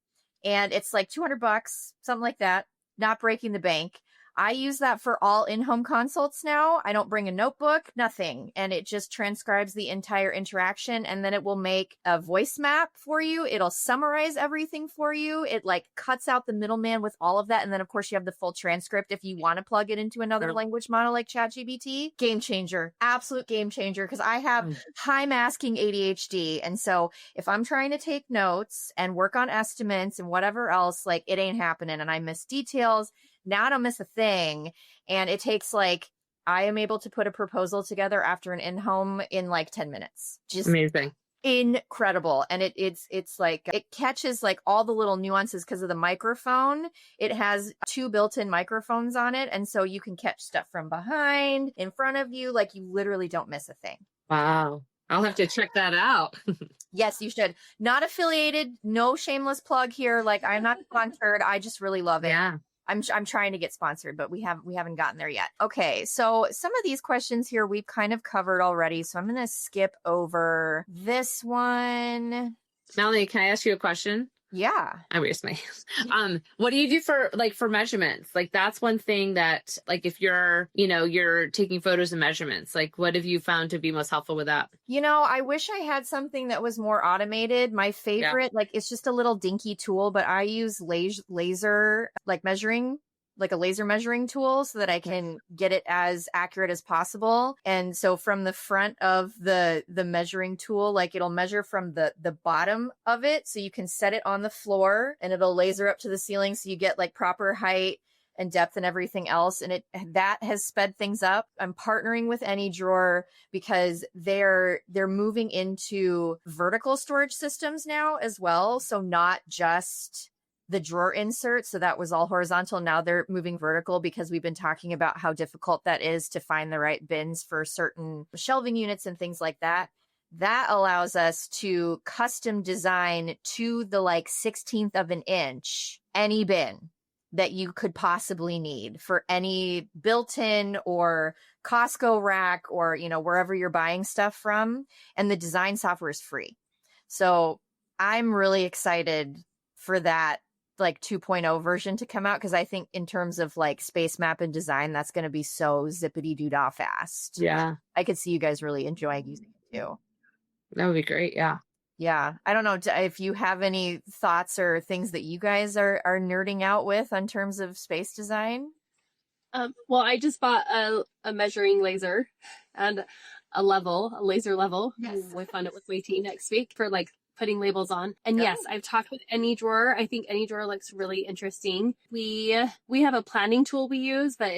And it's like $200, something like that. Not breaking the bank. I use that for all in-home consults now. I don't bring a notebook, nothing. And it just transcribes the entire interaction. And then it will make a voice map for you. It'll summarize everything for you. It cuts out the middleman with all of that. And then of course you have the full transcript if you want to plug it into another language model like ChatGPT. Game changer, absolute game changer. Cause I have high masking ADHD. And so if I'm trying to take notes and work on estimates and whatever else, it ain't happening. And I miss details. Now I don't miss a thing. And it takes I am able to put a proposal together after an in-home in 10 minutes. Just amazing. Incredible. And it catches all the little nuances because of the microphone. It has 2 built-in microphones on it. And so you can catch stuff from behind, in front of you. You literally don't miss a thing. Wow. I'll have to check that out. Yes, you should. Not affiliated. No shameless plug here. I'm not sponsored. I just really love it. Yeah. I'm trying to get sponsored, but we haven't gotten there yet. Okay, so some of these questions here we've kind of covered already, so I'm going to skip over this one. Melanie, can I ask you a question? Yeah. I raised my what do you do for measurements? That's one thing that if you're taking photos and measurements, what have you found to be most helpful with that? I wish I had something that was more automated. My favorite, it's just a little dinky tool, but I use laser measuring, a laser measuring tool so that I can get it as accurate as possible. And so from the front of the measuring tool, it'll measure from the bottom of it. So you can set it on the floor and it'll laser up to the ceiling. So you get proper height and depth and everything else. And that has sped things up. I'm partnering with AnyDrawer because they're moving into vertical storage systems now as well. So not just the drawer insert. So that was all horizontal. Now they're moving vertical because we've been talking about how difficult that is to find the right bins for certain shelving units and things like that. that allows us to custom design to the like 16th of an inch any bin that you could possibly need for any built-in or Costco rack or, you know, wherever you're buying stuff from. And the design software is free. So I'm really excited for that like 2.0 version to come out, because I think in terms of like space map and design, that's going to be so zippity doo dah fast. Yeah. I could see you guys really enjoying using it too. That would be great. Yeah. Yeah. I don't know if you have any thoughts or things that you guys are nerding out with in terms of space design. Well, I just bought a measuring laser and a laser level. Yes. We'll find it with Waiting next week for like putting labels on. And yes, I've talked with AnyDrawer. I think AnyDrawer looks really interesting. We have a planning tool we use, but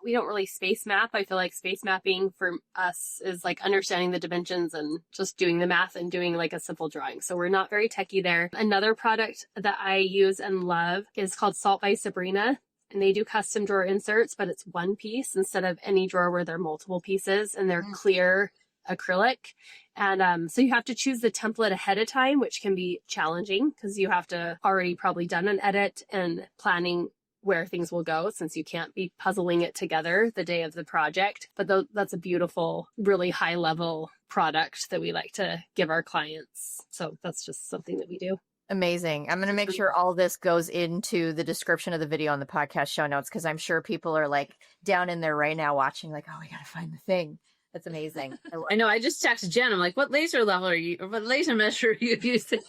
we don't really space map. I feel like space mapping for us is like understanding the dimensions and just doing the math and doing like a simple drawing. So we're not very techie there. Another product that I use and love is called Salt by Sabrina. And they do custom drawer inserts, but it's one piece instead of AnyDrawer where they're multiple pieces and they're clear acrylic. And so you have to choose the template ahead of time, which can be challenging because you have to already probably done an edit and planning where things will go, since you can't be puzzling it together the day of the project. But that's a beautiful, really high level product that we like to give our clients. So that's just something that we do. Amazing. I'm going to make sure all this goes into the description of the video on the podcast show notes, because I'm sure people are like down in there right now watching like, oh, we got to find the thing. That's amazing. I know. I just texted Jen. I'm like, what laser level are you, or what laser measure are you using?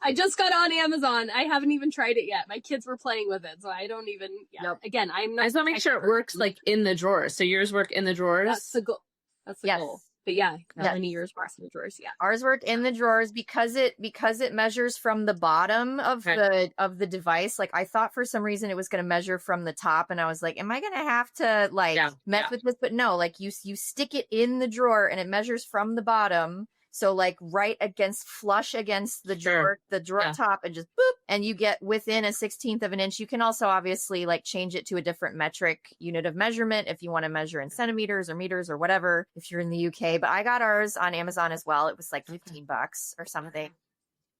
I just got on Amazon. I haven't even tried it yet. My kids were playing with it, so I don't even, Nope. Again, I'm not. I just want to make sure it works like in the drawers. So yours work in the drawers? That's the goal. That's the Yes. goal. But yeah, Yes. any years works in the drawers. Yeah. Ours worked in the drawers because it measures from the bottom of the device. Like I thought for some reason it was going to measure from the top, and I was like, am I going to have to like mess with this? But no, like you stick it in the drawer and it measures from the bottom. So like flush against the drawer, top, and just boop, and you get within a 16th of an inch. You can also obviously like change it to a different metric unit of measurement if you want to measure in centimeters or meters or whatever, if you're in the UK. But I got ours on Amazon as well. It was like $15 or something.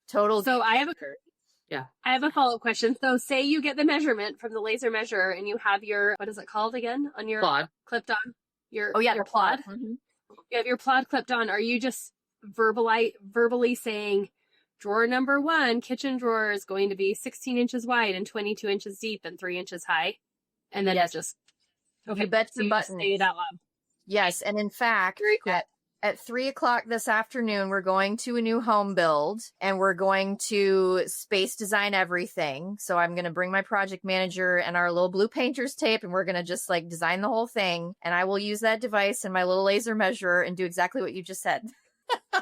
Total. So I have a follow-up question. So say you get the measurement from the laser measure and you have your, what is it called again? On your plod clipped on? Your plod. plod. Mm-hmm. You have your plod clipped on. Are you just verbally saying drawer number 1, kitchen drawer, is going to be 16 inches wide and 22 inches deep and 3 inches high? And then it's just, okay, you bet the button. Say it out loud. Yes. And in fact, at 3:00 this afternoon, we're going to a new home build and we're going to space design everything. So I'm going to bring my project manager and our little blue painter's tape, and we're going to just like design the whole thing. And I will use that device and my little laser measurer and do exactly what you just said.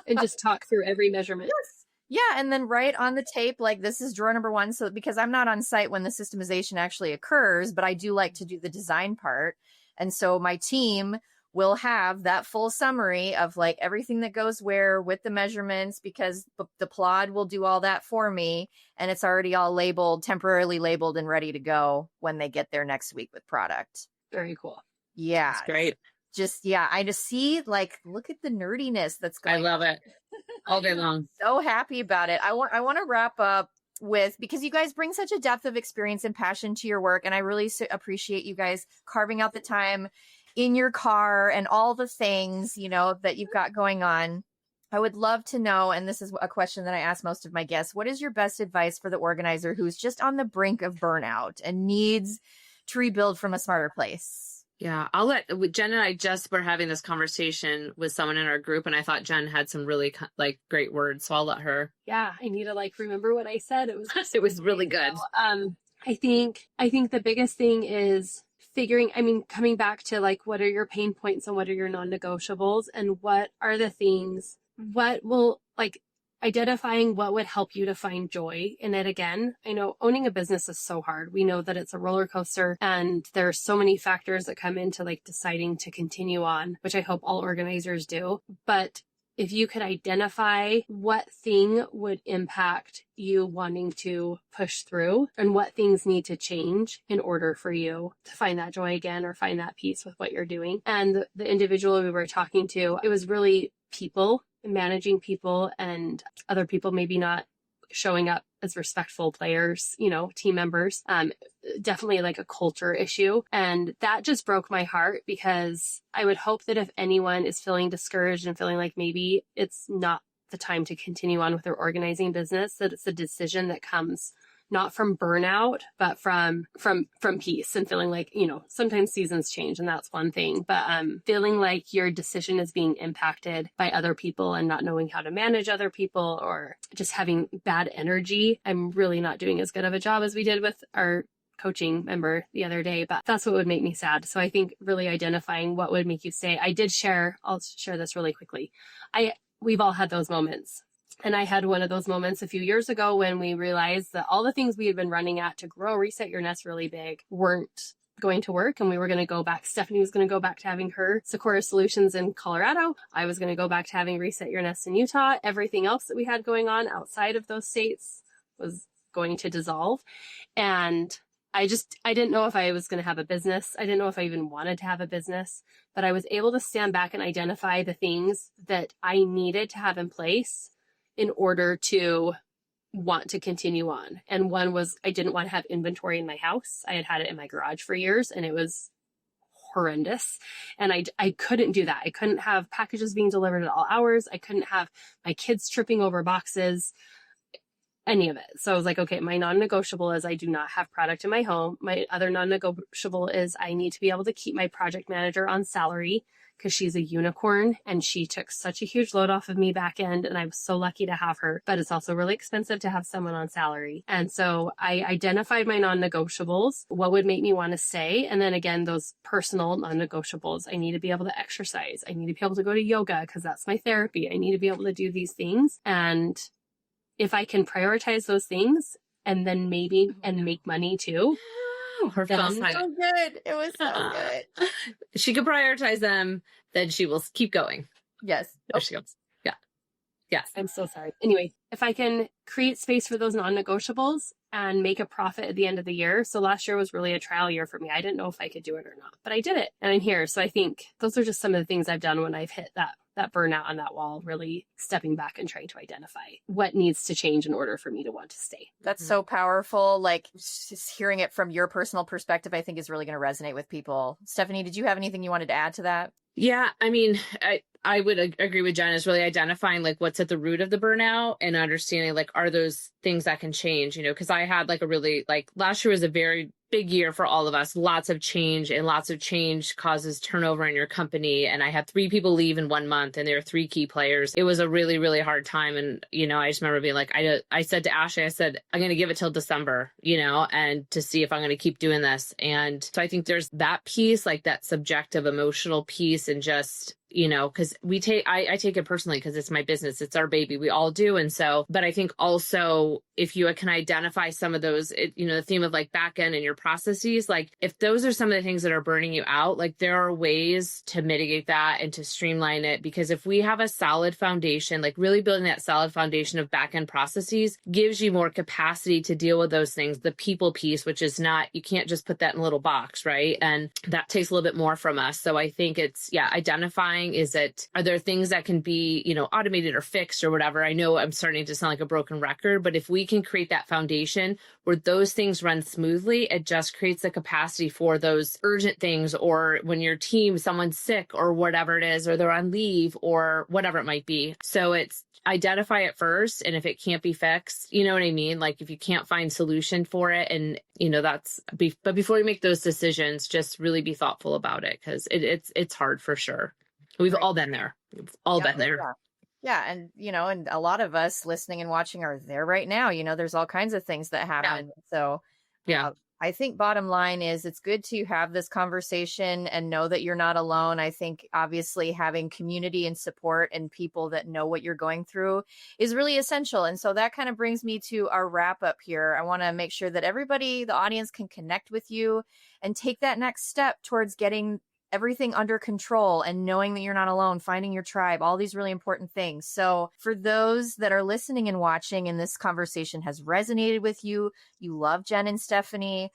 And just talk through every measurement. Yes. Yeah. And then write on the tape, like, this is drawer number 1. So because I'm not on site when the systemization actually occurs, but I do like to do the design part. And so my team will have that full summary of like everything that goes where with the measurements, because the plod will do all that for me. And it's already all temporarily labeled and ready to go when they get there next week with product. Very cool. Yeah. That's great. I just see, like, look at the nerdiness that's going on. I love it. All day long. So happy about it. I want to wrap up with, because you guys bring such a depth of experience and passion to your work, and I really appreciate you guys carving out the time in your car and all the things, you know, that you've got going on. I would love to know, and this is a question that I ask most of my guests, what is your best advice for the organizer who's just on the brink of burnout and needs to rebuild from a smarter place? Yeah, I'll let Jen and I just were having this conversation with someone in our group, and I thought Jen had some really like great words, so I'll let her. Yeah, I need to like remember what I said. It was really good. I think the biggest thing is coming back to like, what are your pain points and what are your non-negotiables, and what are the things, what will like identifying what would help you to find joy in it again. I know owning a business is so hard. We know that it's a roller coaster and there are so many factors that come into like deciding to continue on, which I hope all organizers do. But if you could identify what thing would impact you wanting to push through and what things need to change in order for you to find that joy again or find that peace with what you're doing. And the individual we were talking to, it was really people. managing people and other people maybe not showing up as respectful players, team members, definitely like a culture issue. And that just broke my heart, because I would hope that if anyone is feeling discouraged and feeling like maybe it's not the time to continue on with their organizing business, that it's a decision that comes not from burnout, but from peace, and feeling like, sometimes seasons change and that's one thing, but feeling like your decision is being impacted by other people and not knowing how to manage other people, or just having bad energy. I'm really not doing as good of a job as we did with our coaching member the other day, but that's what would make me sad. So I think really identifying what would make you say, I'll share this really quickly. We've all had those moments. And I had one of those moments a few years ago when we realized that all the things we had been running at to grow Reset Your Nest really big weren't going to work. And we were going to go back. Stephanie was going to go back to having her Sikora solutions in Colorado. I was going to go back to having Reset Your Nest in Utah. Everything else that we had going on outside of those states was going to dissolve. And I didn't know if I was going to have a business. I didn't know if I even wanted to have a business, but I was able to stand back and identify the things that I needed to have in place in order to want to continue on. And one was, I didn't want to have inventory in my house. I had it in my garage for years and it was horrendous. And I couldn't do that. I couldn't have packages being delivered at all hours. I couldn't have my kids tripping over boxes, any of it. So I was like, okay, my non-negotiable is I do not have product in my home. My other non-negotiable is I need to be able to keep my project manager on salary, because she's a unicorn and she took such a huge load off of me back end, and I was so lucky to have her, but it's also really expensive to have someone on salary. And so I identified my non-negotiables, what would make me want to stay. And then again, those personal non-negotiables, I need to be able to exercise. I need to be able to go to yoga because that's my therapy. I need to be able to do these things. And if I can prioritize those things and then maybe and make money too. Her phone so good. It was so good. She could prioritize them, then she will keep going. Yes. There she goes. Yeah. Yes. I'm so sorry. Anyway, if I can create space for those non-negotiables and make a profit at the end of the year. So last year was really a trial year for me. I didn't know if I could do it or not, but I did it and I'm here. So I think those are just some of the things I've done when I've hit that burnout on that wall, really stepping back and trying to identify what needs to change in order for me to want to stay. That's so powerful. Like, just hearing it from your personal perspective, I think is really going to resonate with people. Stephanie, did you have anything you wanted to add to that? Yeah, I mean, I would agree with Jen, is really identifying like what's at the root of the burnout and understanding like, are those things that can change, because I had like a really, like last year was a very big year for all of us, lots of change, and lots of change causes turnover in your company. And I had 3 people leave in 1 month and there were 3 key players. It was a really, really hard time. And, I just remember being like, I said to Ashley, I said, I'm going to give it till December, and to see if I'm going to keep doing this. And so I think there's that piece, like that subjective emotional piece, and just, because I take it personally because it's my business. It's our baby. We all do. And so, but I think also if you can identify some of those, the theme of like backend and your processes, like if those are some of the things that are burning you out, like there are ways to mitigate that and to streamline it. Because if we have a solid foundation, like really building that solid foundation of backend processes gives you more capacity to deal with those things. The people piece, which is not, you can't just put that in a little box, right? And that takes a little bit more from us. So I think it's, identifying, are there things that can be, automated or fixed or whatever? I know I'm starting to sound like a broken record, but if we can create that foundation where those things run smoothly, it just creates the capacity for those urgent things, or when your team, someone's sick or whatever it is, or they're on leave or whatever it might be. So it's identify it first. And if it can't be fixed, you know what I mean? Like if you can't find solution for it, and but before you make those decisions, just really be thoughtful about it, because it's hard for sure. We've all been there. We've all been there. Yeah. And, and a lot of us listening and watching are there right now. There's all kinds of things that happen. Yeah. So I think bottom line is it's good to have this conversation and know that you're not alone. I think obviously having community and support and people that know what you're going through is really essential. And so that kind of brings me to our wrap up here. I want to make sure that everybody, the audience, can connect with you and take that next step towards getting everything under control and knowing that you're not alone, finding your tribe, all these really important things. So for those that are listening and watching and this conversation has resonated with you, you love Jen and Stephanie,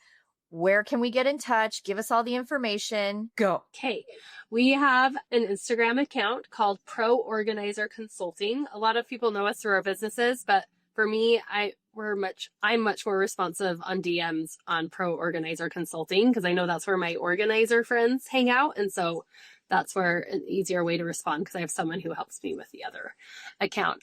Where can we get in touch? Give us all the information. Go. Okay. We have an Instagram account called Pro Organizer Consulting. A lot of people know us through our businesses, but for me, I'm much more responsive on DMs on Pro Organizer Consulting because I know that's where my organizer friends hang out. And so that's where an easier way to respond because I have someone who helps me with the other account.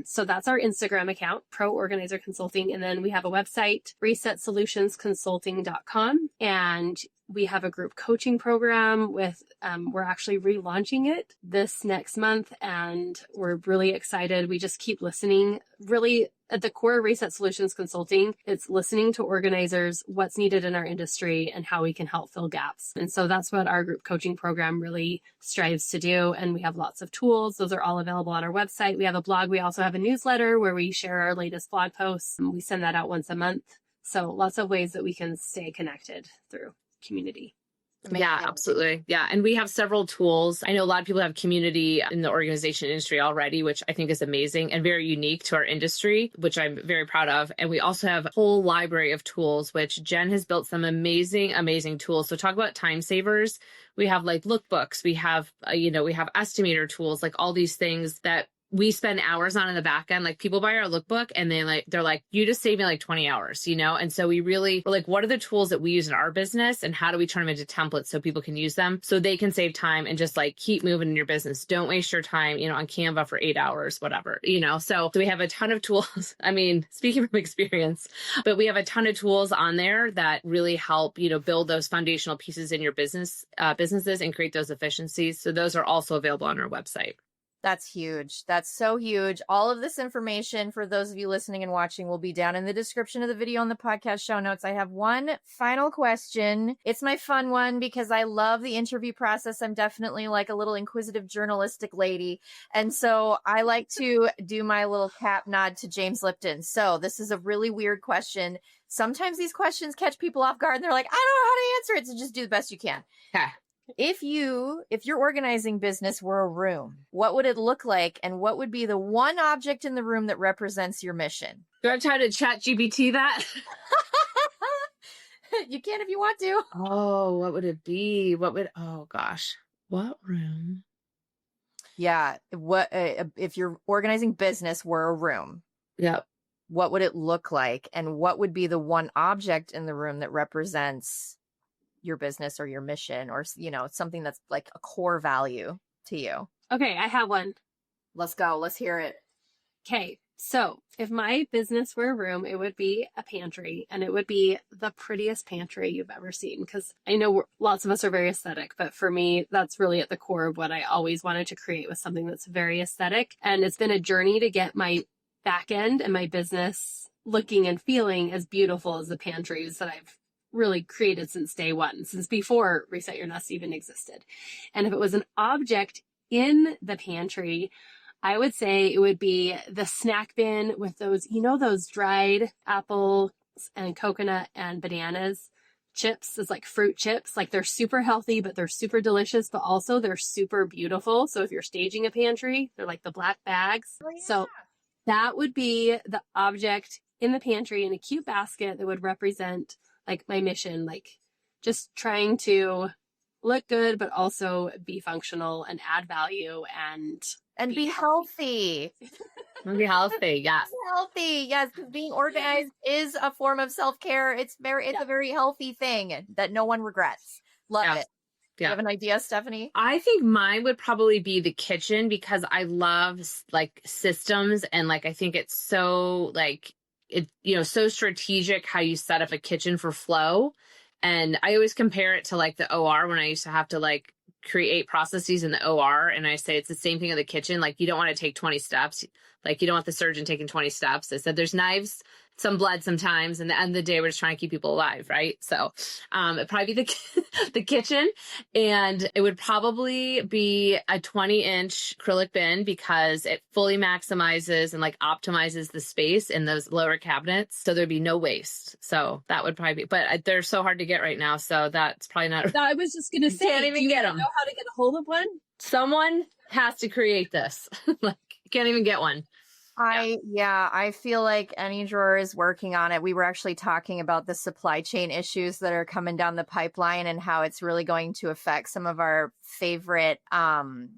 So that's our Instagram account, Pro Organizer Consulting. And then we have a website, resetsolutionsconsulting.com. And we have a group coaching program with, we're actually relaunching it this next month and we're really excited. We just keep listening. Really at the core of Reset Solutions Consulting, it's listening to organizers, what's needed in our industry and how we can help fill gaps. And so that's what our group coaching program really strives to do. And we have lots of tools. Those are all available on our website. We have a blog. We also have a newsletter where we share our latest blog posts. We send that out once a month. So lots of ways that we can stay connected through community. Amazing. Yeah, absolutely. Yeah. And we have several tools. I know a lot of people have community in the organization industry already, which I think is amazing and very unique to our industry, which I'm very proud of. And we also have a whole library of tools, which Jen has built some amazing, amazing tools. So talk about time savers. We have like lookbooks. We have, we have estimator tools, like all these things that we spend hours on in the back end. Like people buy our lookbook and they're like, you just saved me like 20 hours, And so we're like, what are the tools that we use in our business and how do we turn them into templates so people can use them so they can save time and just like keep moving in your business. Don't waste your time, on Canva for 8 hours, whatever, So we have a ton of tools. I mean, speaking from experience, but we have a ton of tools on there that really help, build those foundational pieces in your businesses and create those efficiencies. So those are also available on our website. That's huge. That's so huge. All of this information for those of you listening and watching will be down in the description of the video on the podcast show notes. I have one final question. It's my fun one because I love the interview process. I'm definitely like a little inquisitive journalistic lady. And so I like to do my little cap nod to James Lipton. So this is a really weird question. Sometimes these questions catch people off guard and they're like, I don't know how to answer it. So just do the best you can. Yeah. If your organizing business were a room, what would it look like? And what would be the one object in the room that represents your mission? Do I try to chat GPT that? You can if you want to. Oh, what would it be? Oh gosh. What room? Yeah. What, if your organizing business were a room? Yep. What would it look like? And what would be the one object in the room that represents your business or your mission or, something that's like a core value to you? Okay, I have one. Let's go. Let's hear it. Okay, so if my business were a room, it would be a pantry and it would be the prettiest pantry you've ever seen. Because I know lots of us are very aesthetic, but for me, that's really at the core of what I always wanted to create was something that's very aesthetic. And it's been a journey to get my back end and my business looking and feeling as beautiful as the pantries that I've really created since day one, since before Reset Your Nest even existed. And if it was an object in the pantry, I would say it would be the snack bin with those, those dried apples and coconut and bananas chips. It's like fruit chips. Like they're super healthy, but they're super delicious, but also they're super beautiful. So if you're staging a pantry, they're like the black bags. Oh, yeah. So that would be the object in the pantry in a cute basket that would represent like my mission, like just trying to look good, but also be functional and add value and be healthy. Be healthy. Yes. Healthy. Yes. Because being organized is a form of self-care. It's a very healthy thing that no one regrets. Love it. Do you have an idea, Stephanie? I think mine would probably be the kitchen because I love like systems and like, I think it's so like, so strategic how you set up a kitchen for flow. And I always compare it to like the OR when I used to have to like create processes in the OR. And I say it's the same thing in the kitchen. Like you don't want to take 20 steps. Like you don't want the surgeon taking 20 steps. I said there's knives, some blood sometimes. And at the end of the day, we're just trying to keep people alive, right? So it'd probably be the kitchen. And it would probably be a 20-inch acrylic bin because it fully maximizes and like optimizes the space in those lower cabinets. So there'd be no waste. So that would probably be, but they're so hard to get right now. So that's probably not. I was just going to say, can't even get them. Know how to get a hold of one? Someone has to create this. Like, you can't even get one. I feel like any drawer is working on it. We were actually talking about the supply chain issues that are coming down the pipeline and how it's really going to affect some of our favorite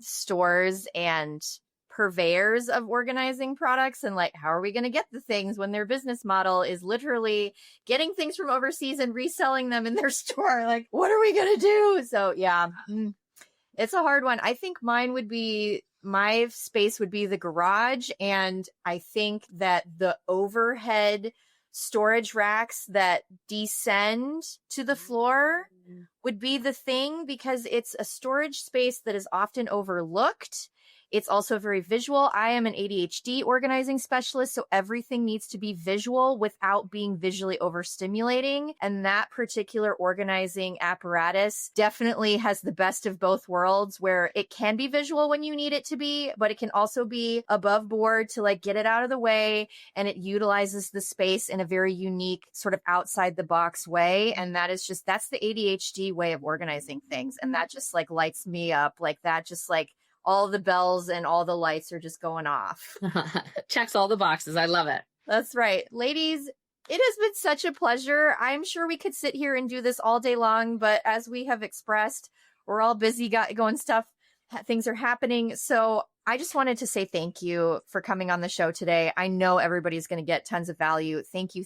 stores and purveyors of organizing products, and like, how are we going to get the things when their business model is literally getting things from overseas and reselling them in their store? Like, what are we going to do? So yeah, it's a hard one. I think my space would be the garage. And I think that the overhead storage racks that descend to the floor would be the thing, because it's a storage space that is often overlooked. It's also very visual. I am an ADHD organizing specialist, so everything needs to be visual without being visually overstimulating. And that particular organizing apparatus definitely has the best of both worlds, where it can be visual when you need it to be, but it can also be above board to like get it out of the way. And it utilizes the space in a very unique sort of outside the box way. And that's the ADHD way of organizing things. And that just like lights me up. Like that, just like, all the bells and all the lights are just going off. Checks all the boxes. I love it. That's right. Ladies, it has been such a pleasure. I'm sure we could sit here and do this all day long, but as we have expressed, we're all busy going stuff. Things are happening. So I just wanted to say thank you for coming on the show today. I know everybody's going to get tons of value. Thank you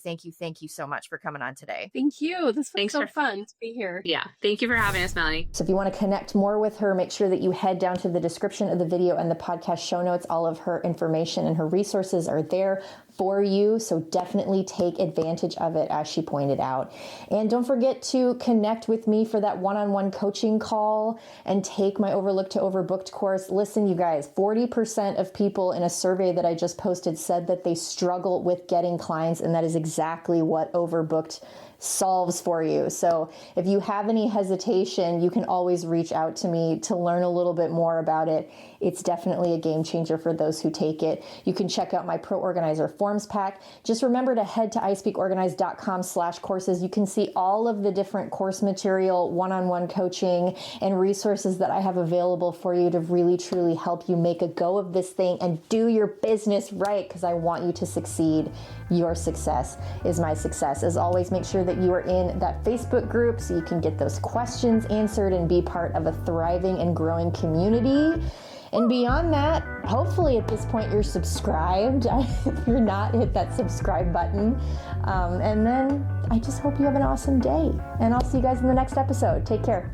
so much for coming on today. Thank you. This was so fun to be here. Yeah. Thank you for having us, Melanie. So if you want to connect more with her, make sure that you head down to the description of the video and the podcast show notes. All of her information and her resources are there for you. So definitely take advantage of it, as she pointed out. And don't forget to connect with me for that one-on-one coaching call and take my Overlooked to Overbooked course. Listen, you guys, 40% of people in a survey that I just posted said that they struggle with getting clients, and that is exactly what Overbooked solves for you. So if you have any hesitation, you can always reach out to me to learn a little bit more about it. It's definitely a game changer for those who take it. You can check out my Pro Organizer Forms Pack. Just remember to head to ispeakorganize.com/courses. You can see all of the different course material, one-on-one coaching, and resources that I have available for you to really, truly help you make a go of this thing and do your business right, because I want you to succeed. Your success is my success. As always, make sure that you are in that Facebook group so you can get those questions answered and be part of a thriving and growing community. And beyond that, hopefully at this point you're subscribed. If you're not, hit that subscribe button. And then I just hope you have an awesome day. And I'll see you guys in the next episode. Take care.